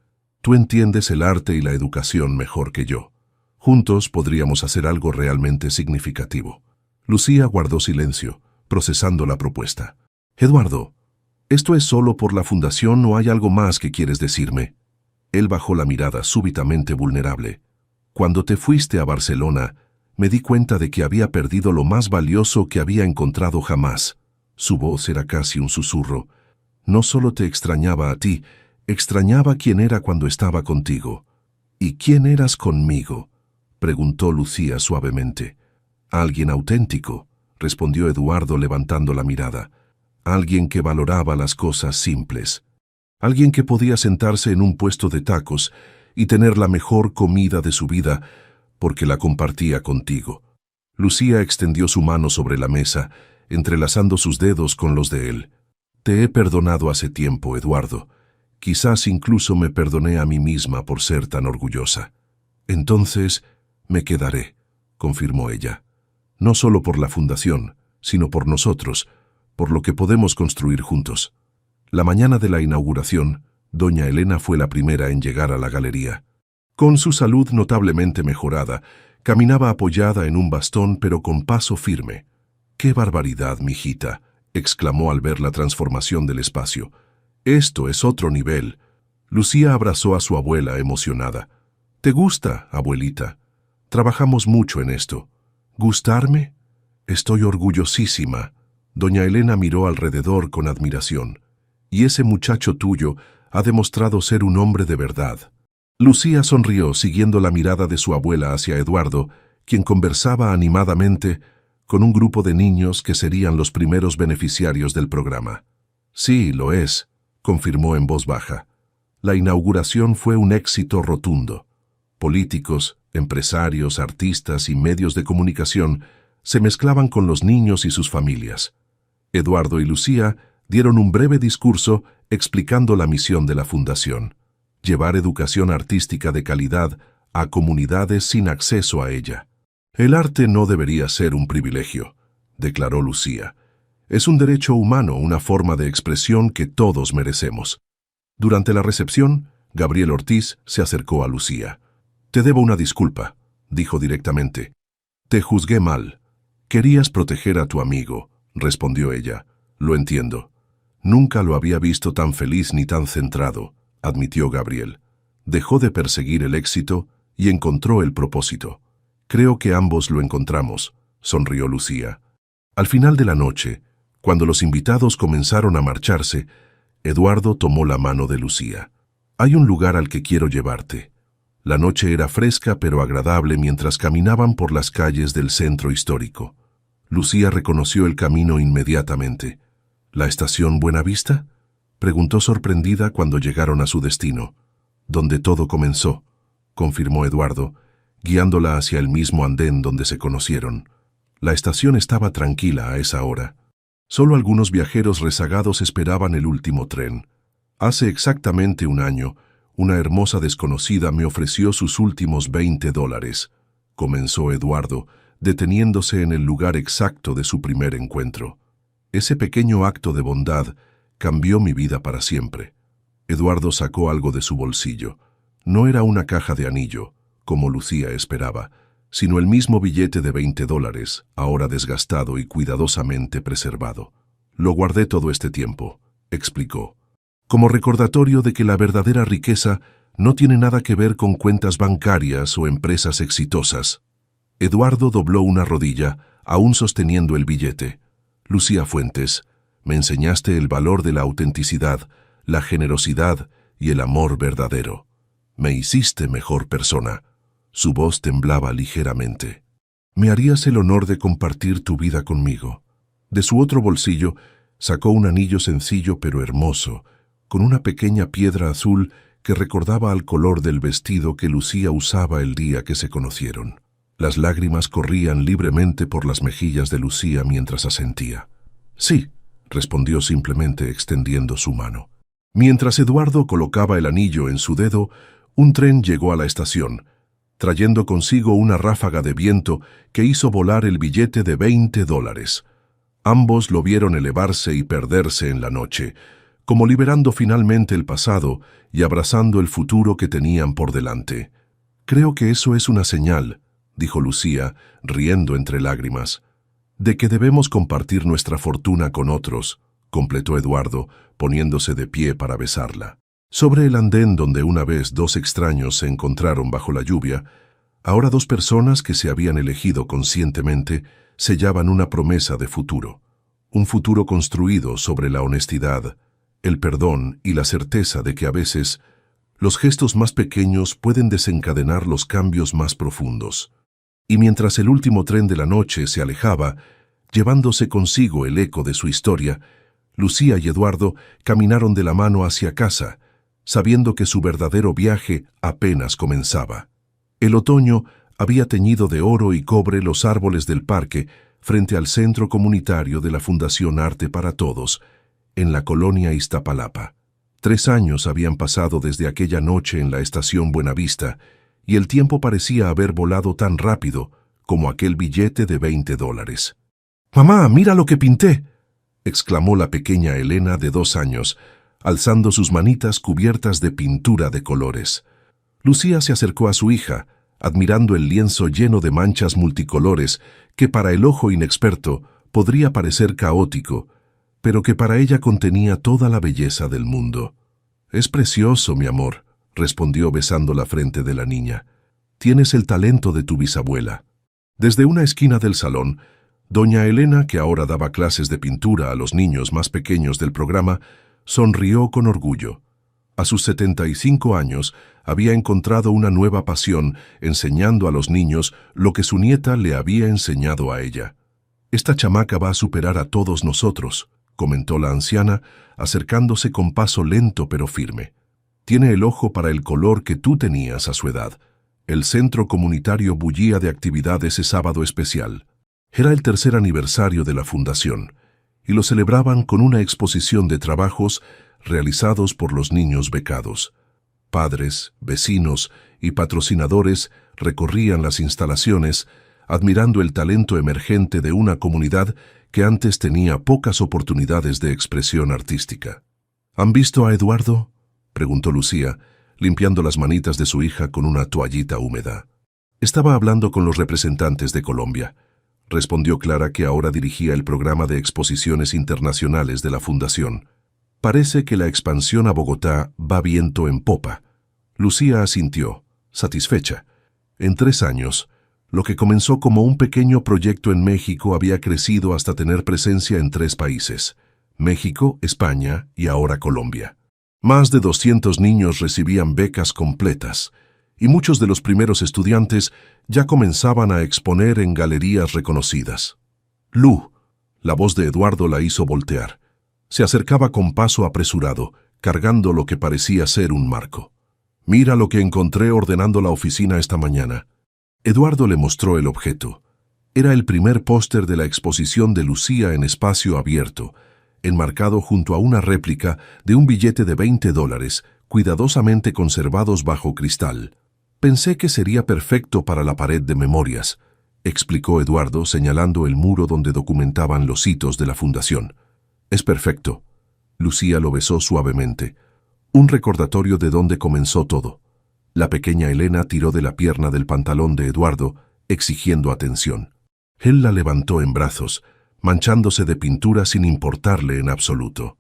Tú entiendes el arte y la educación mejor que yo. Juntos podríamos hacer algo realmente significativo. Lucía guardó silencio, procesando la propuesta. Eduardo, ¿esto es solo por la fundación o hay algo más que quieres decirme? Él bajó la mirada súbitamente vulnerable. Cuando te fuiste a Barcelona, me di cuenta de que había perdido lo más valioso que había encontrado jamás. Su voz era casi un susurro. No solo te extrañaba a ti, extrañaba quién era cuando estaba contigo. ¿Y quién eras conmigo?, preguntó Lucía suavemente. Alguien auténtico, respondió Eduardo levantando la mirada. Alguien que valoraba las cosas simples. Alguien que podía sentarse en un puesto de tacos y tener la mejor comida de su vida porque la compartía contigo. Lucía extendió su mano sobre la mesa, entrelazando sus dedos con los de él. Te he perdonado hace tiempo, Eduardo. Quizás incluso me perdoné a mí misma por ser tan orgullosa. Entonces, me quedaré, confirmó ella. No solo por la fundación, sino por nosotros, por lo que podemos construir juntos. La mañana de la inauguración, doña Elena fue la primera en llegar a la galería. Con su salud notablemente mejorada, caminaba apoyada en un bastón pero con paso firme. ¡Qué barbaridad, mijita!, exclamó al ver la transformación del espacio. Esto es otro nivel. Lucía abrazó a su abuela emocionada. ¿Te gusta, abuelita? Trabajamos mucho en esto. ¿Gustarme? Estoy orgullosísima. Doña Elena miró alrededor con admiración. Y ese muchacho tuyo ha demostrado ser un hombre de verdad. Lucía sonrió siguiendo la mirada de su abuela hacia Eduardo, quien conversaba animadamente con un grupo de niños que serían los primeros beneficiarios del programa. Sí, lo es, confirmó en voz baja. La inauguración fue un éxito rotundo. Políticos, empresarios, artistas y medios de comunicación se mezclaban con los niños y sus familias. Eduardo y Lucía dieron un breve discurso explicando la misión de la fundación: llevar educación artística de calidad a comunidades sin acceso a ella. El arte no debería ser un privilegio, declaró Lucía. Es un derecho humano, una forma de expresión que todos merecemos. Durante la recepción, Gabriel Ortiz se acercó a Lucía. Te debo una disculpa, dijo directamente. Te juzgué mal. Querías proteger a tu amigo, respondió ella. Lo entiendo. Nunca lo había visto tan feliz ni tan centrado, admitió Gabriel. Dejó de perseguir el éxito y encontró el propósito. Creo que ambos lo encontramos, sonrió Lucía. Al final de la noche, cuando los invitados comenzaron a marcharse, Eduardo tomó la mano de Lucía. Hay un lugar al que quiero llevarte. La noche era fresca pero agradable mientras caminaban por las calles del centro histórico. Lucía reconoció el camino inmediatamente. ¿La estación Buenavista?, preguntó sorprendida cuando llegaron a su destino. Donde todo comenzó, confirmó Eduardo, guiándola hacia el mismo andén donde se conocieron. La estación estaba tranquila a esa hora. Solo algunos viajeros rezagados esperaban el último tren. Hace exactamente un año, una hermosa desconocida me ofreció sus últimos $20, comenzó Eduardo, deteniéndose en el lugar exacto de su primer encuentro. Ese pequeño acto de bondad cambió mi vida para siempre. Eduardo sacó algo de su bolsillo. No era una caja de anillo, como Lucía esperaba, sino el mismo billete de $20, ahora desgastado y cuidadosamente preservado. Lo guardé todo este tiempo, explicó, como recordatorio de que la verdadera riqueza no tiene nada que ver con cuentas bancarias o empresas exitosas. Eduardo dobló una rodilla, aún sosteniendo el billete. Lucía Fuentes, me enseñaste el valor de la autenticidad, la generosidad y el amor verdadero. Me hiciste mejor persona. Su voz temblaba ligeramente. Me harías el honor de compartir tu vida conmigo. De su otro bolsillo sacó un anillo sencillo pero hermoso, con una pequeña piedra azul que recordaba al color del vestido que Lucía usaba el día que se conocieron. Las lágrimas corrían libremente por las mejillas de Lucía mientras asentía. Sí, respondió simplemente extendiendo su mano. Mientras Eduardo colocaba el anillo en su dedo, un tren llegó a la estación, trayendo consigo una ráfaga de viento que hizo volar el billete de $20. Ambos lo vieron elevarse y perderse en la noche, como liberando finalmente el pasado y abrazando el futuro que tenían por delante. «Creo que eso es una señal», dijo Lucía, riendo entre lágrimas, «de que debemos compartir nuestra fortuna con otros», completó Eduardo, poniéndose de pie para besarla. Sobre el andén donde una vez dos extraños se encontraron bajo la lluvia, ahora dos personas que se habían elegido conscientemente sellaban una promesa de futuro. Un futuro construido sobre la honestidad, el perdón y la certeza de que a veces los gestos más pequeños pueden desencadenar los cambios más profundos. Y mientras el último tren de la noche se alejaba, llevándose consigo el eco de su historia, Lucía y Eduardo caminaron de la mano hacia casa, sabiendo que su verdadero viaje apenas comenzaba. El otoño había teñido de oro y cobre los árboles del parque frente al centro comunitario de la Fundación Arte para Todos, en la colonia Iztapalapa. 3 años habían pasado desde aquella noche en la estación Buenavista, y el tiempo parecía haber volado tan rápido como aquel billete de $20. «¡Mamá, mira lo que pinté!», exclamó la pequeña Elena de 2 años, alzando sus manitas cubiertas de pintura de colores. Lucía se acercó a su hija, admirando el lienzo lleno de manchas multicolores que para el ojo inexperto podría parecer caótico, pero que para ella contenía toda la belleza del mundo. «Es precioso, mi amor», respondió besando la frente de la niña. «Tienes el talento de tu bisabuela». Desde una esquina del salón, doña Elena, que ahora daba clases de pintura a los niños más pequeños del programa, sonrió con orgullo. A sus 75 años había encontrado una nueva pasión, enseñando a los niños lo que su nieta le había enseñado a ella. «Esta chamaca va a superar a todos nosotros», comentó la anciana, acercándose con paso lento pero firme. «Tiene el ojo para el color que tú tenías a su edad». El centro comunitario bullía de actividad ese sábado especial. Era el 3er aniversario de la fundación, y lo celebraban con una exposición de trabajos realizados por los niños becados. Padres, vecinos y patrocinadores recorrían las instalaciones, admirando el talento emergente de una comunidad que antes tenía pocas oportunidades de expresión artística. «¿Han visto a Eduardo?», preguntó Lucía, limpiando las manitas de su hija con una toallita húmeda. «Estaba hablando con los representantes de Colombia», respondió Clara, que ahora dirigía el programa de exposiciones internacionales de la Fundación. «Parece que la expansión a Bogotá va viento en popa». Lucía asintió, satisfecha. En 3 años, lo que comenzó como un pequeño proyecto en México había crecido hasta tener presencia en 3 países: México, España y ahora Colombia. Más de 200 niños recibían becas completas, y muchos de los primeros estudiantes ya comenzaban a exponer en galerías reconocidas. «Lu», la voz de Eduardo la hizo voltear. Se acercaba con paso apresurado, cargando lo que parecía ser un marco. «Mira lo que encontré ordenando la oficina esta mañana». Eduardo le mostró el objeto. Era el primer póster de la exposición de Lucía en espacio abierto, enmarcado junto a una réplica de un billete de $20, cuidadosamente conservados bajo cristal. «Pensé que sería perfecto para la pared de memorias», explicó Eduardo, señalando el muro donde documentaban los hitos de la fundación. «Es perfecto». Lucía lo besó suavemente. «Un recordatorio de dónde comenzó todo». La pequeña Elena tiró de la pierna del pantalón de Eduardo, exigiendo atención. Él la levantó en brazos, manchándose de pintura sin importarle en absoluto.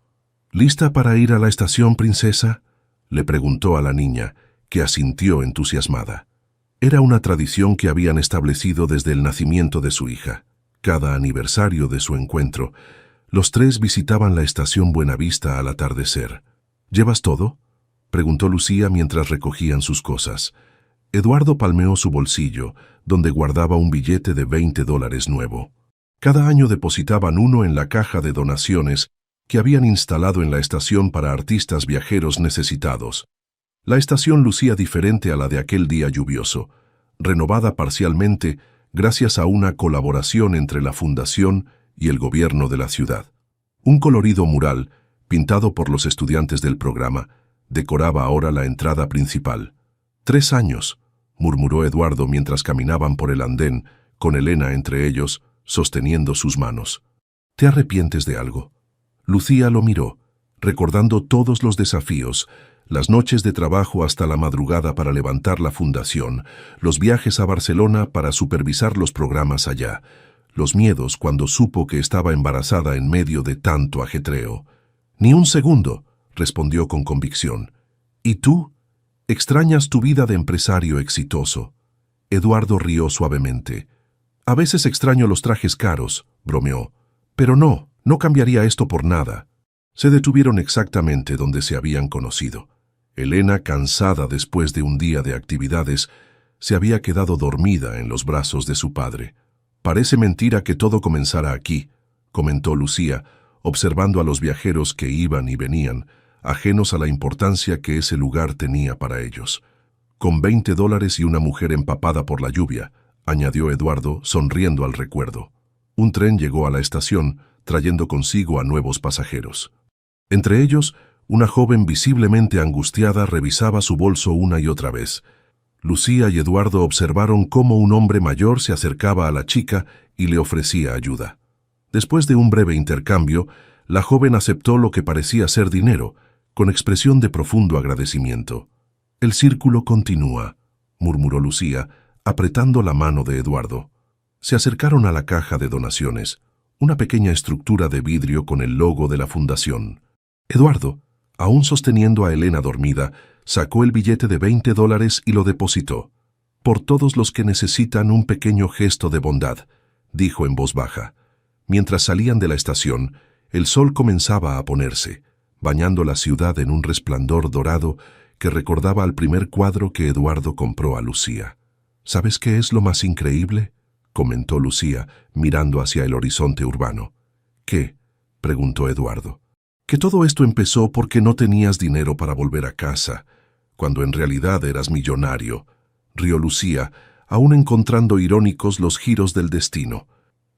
«¿Lista para ir a la estación, princesa?», le preguntó a la niña, que asintió entusiasmada. Era una tradición que habían establecido desde el nacimiento de su hija. Cada aniversario de su encuentro, los 3 visitaban la estación Buenavista al atardecer. «¿Llevas todo?», preguntó Lucía mientras recogían sus cosas. Eduardo palmeó su bolsillo, donde guardaba un billete de $20 nuevo. Cada año depositaban uno en la caja de donaciones que habían instalado en la estación para artistas viajeros necesitados. La estación lucía diferente a la de aquel día lluvioso, renovada parcialmente gracias a una colaboración entre la Fundación y el gobierno de la ciudad. Un colorido mural, pintado por los estudiantes del programa, decoraba ahora la entrada principal. «3 años», murmuró Eduardo mientras caminaban por el andén, con Elena entre ellos, sosteniendo sus manos. ¿Te arrepientes de algo? Lucía lo miró, recordando todos los desafíos, las noches de trabajo hasta la madrugada para levantar la fundación, los viajes a Barcelona para supervisar los programas allá, los miedos cuando supo que estaba embarazada en medio de tanto ajetreo. «Ni un segundo», respondió con convicción. «¿Y tú? ¿Extrañas tu vida de empresario exitoso?» Eduardo rió suavemente. «A veces extraño los trajes caros», bromeó. «Pero no cambiaría esto por nada». Se detuvieron exactamente donde se habían conocido. Elena, cansada después de un día de actividades, se había quedado dormida en los brazos de su padre. «Parece mentira que todo comenzara aquí», comentó Lucía, observando a los viajeros que iban y venían, ajenos a la importancia que ese lugar tenía para ellos. «Con $20 y una mujer empapada por la lluvia», añadió Eduardo, sonriendo al recuerdo. Un tren llegó a la estación, trayendo consigo a nuevos pasajeros. Entre ellos, una joven visiblemente angustiada revisaba su bolso una y otra vez. Lucía y Eduardo observaron cómo un hombre mayor se acercaba a la chica y le ofrecía ayuda. Después de un breve intercambio, la joven aceptó lo que parecía ser dinero, con expresión de profundo agradecimiento. «El círculo continúa», murmuró Lucía, apretando la mano de Eduardo. Se acercaron a la caja de donaciones, una pequeña estructura de vidrio con el logo de la fundación. Eduardo, aún sosteniendo a Elena dormida, sacó el billete de $20 y lo depositó. «Por todos los que necesitan un pequeño gesto de bondad», dijo en voz baja. Mientras salían de la estación, el sol comenzaba a ponerse, bañando la ciudad en un resplandor dorado que recordaba al primer cuadro que Eduardo compró a Lucía. «¿Sabes qué es lo más increíble?», comentó Lucía, mirando hacia el horizonte urbano. «¿Qué?», preguntó Eduardo. «Que todo esto empezó porque no tenías dinero para volver a casa, cuando en realidad eras millonario», rió Lucía, aún encontrando irónicos los giros del destino.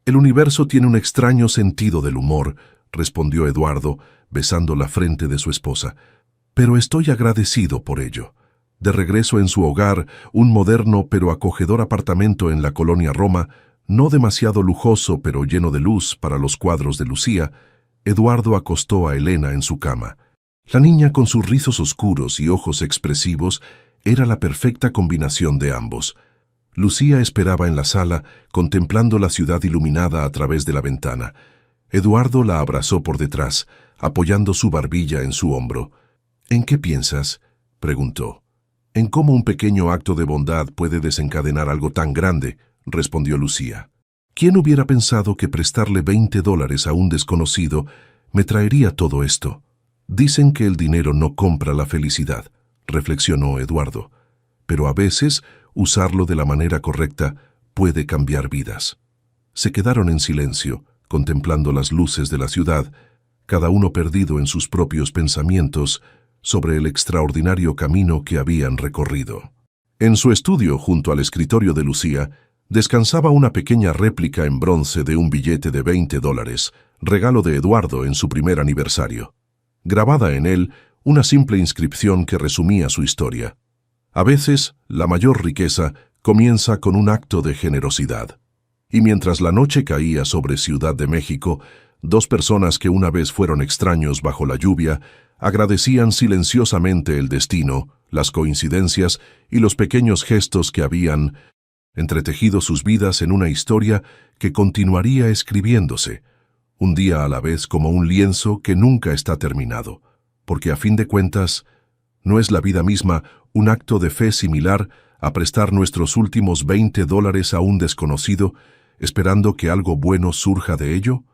«El universo tiene un extraño sentido del humor», respondió Eduardo, besando la frente de su esposa. «Pero estoy agradecido por ello». De regreso en su hogar, un moderno pero acogedor apartamento en la colonia Roma, no demasiado lujoso pero lleno de luz para los cuadros de Lucía, Eduardo acostó a Elena en su cama. La niña, con sus rizos oscuros y ojos expresivos, era la perfecta combinación de ambos. Lucía esperaba en la sala, contemplando la ciudad iluminada a través de la ventana. Eduardo la abrazó por detrás, apoyando su barbilla en su hombro. «¿En qué piensas?», preguntó. «En cómo un pequeño acto de bondad puede desencadenar algo tan grande», respondió Lucía. «¿Quién hubiera pensado que prestarle $20 a un desconocido me traería todo esto? Dicen que el dinero no compra la felicidad», reflexionó Eduardo. «Pero a veces, usarlo de la manera correcta puede cambiar vidas». Se quedaron en silencio, contemplando las luces de la ciudad, cada uno perdido en sus propios pensamientos sobre el extraordinario camino que habían recorrido. En su estudio, junto al escritorio de Lucía, descansaba una pequeña réplica en bronce de un billete de $20, regalo de Eduardo en su primer aniversario. Grabada en él, una simple inscripción que resumía su historia. A veces, la mayor riqueza comienza con un acto de generosidad. Y mientras la noche caía sobre Ciudad de México, dos personas que una vez fueron extraños bajo la lluvia agradecían silenciosamente el destino, las coincidencias y los pequeños gestos que habían entretejido sus vidas en una historia que continuaría escribiéndose, un día a la vez, como un lienzo que nunca está terminado, porque a fin de cuentas, ¿no es la vida misma un acto de fe similar a prestar nuestros últimos $20 a un desconocido, esperando que algo bueno surja de ello?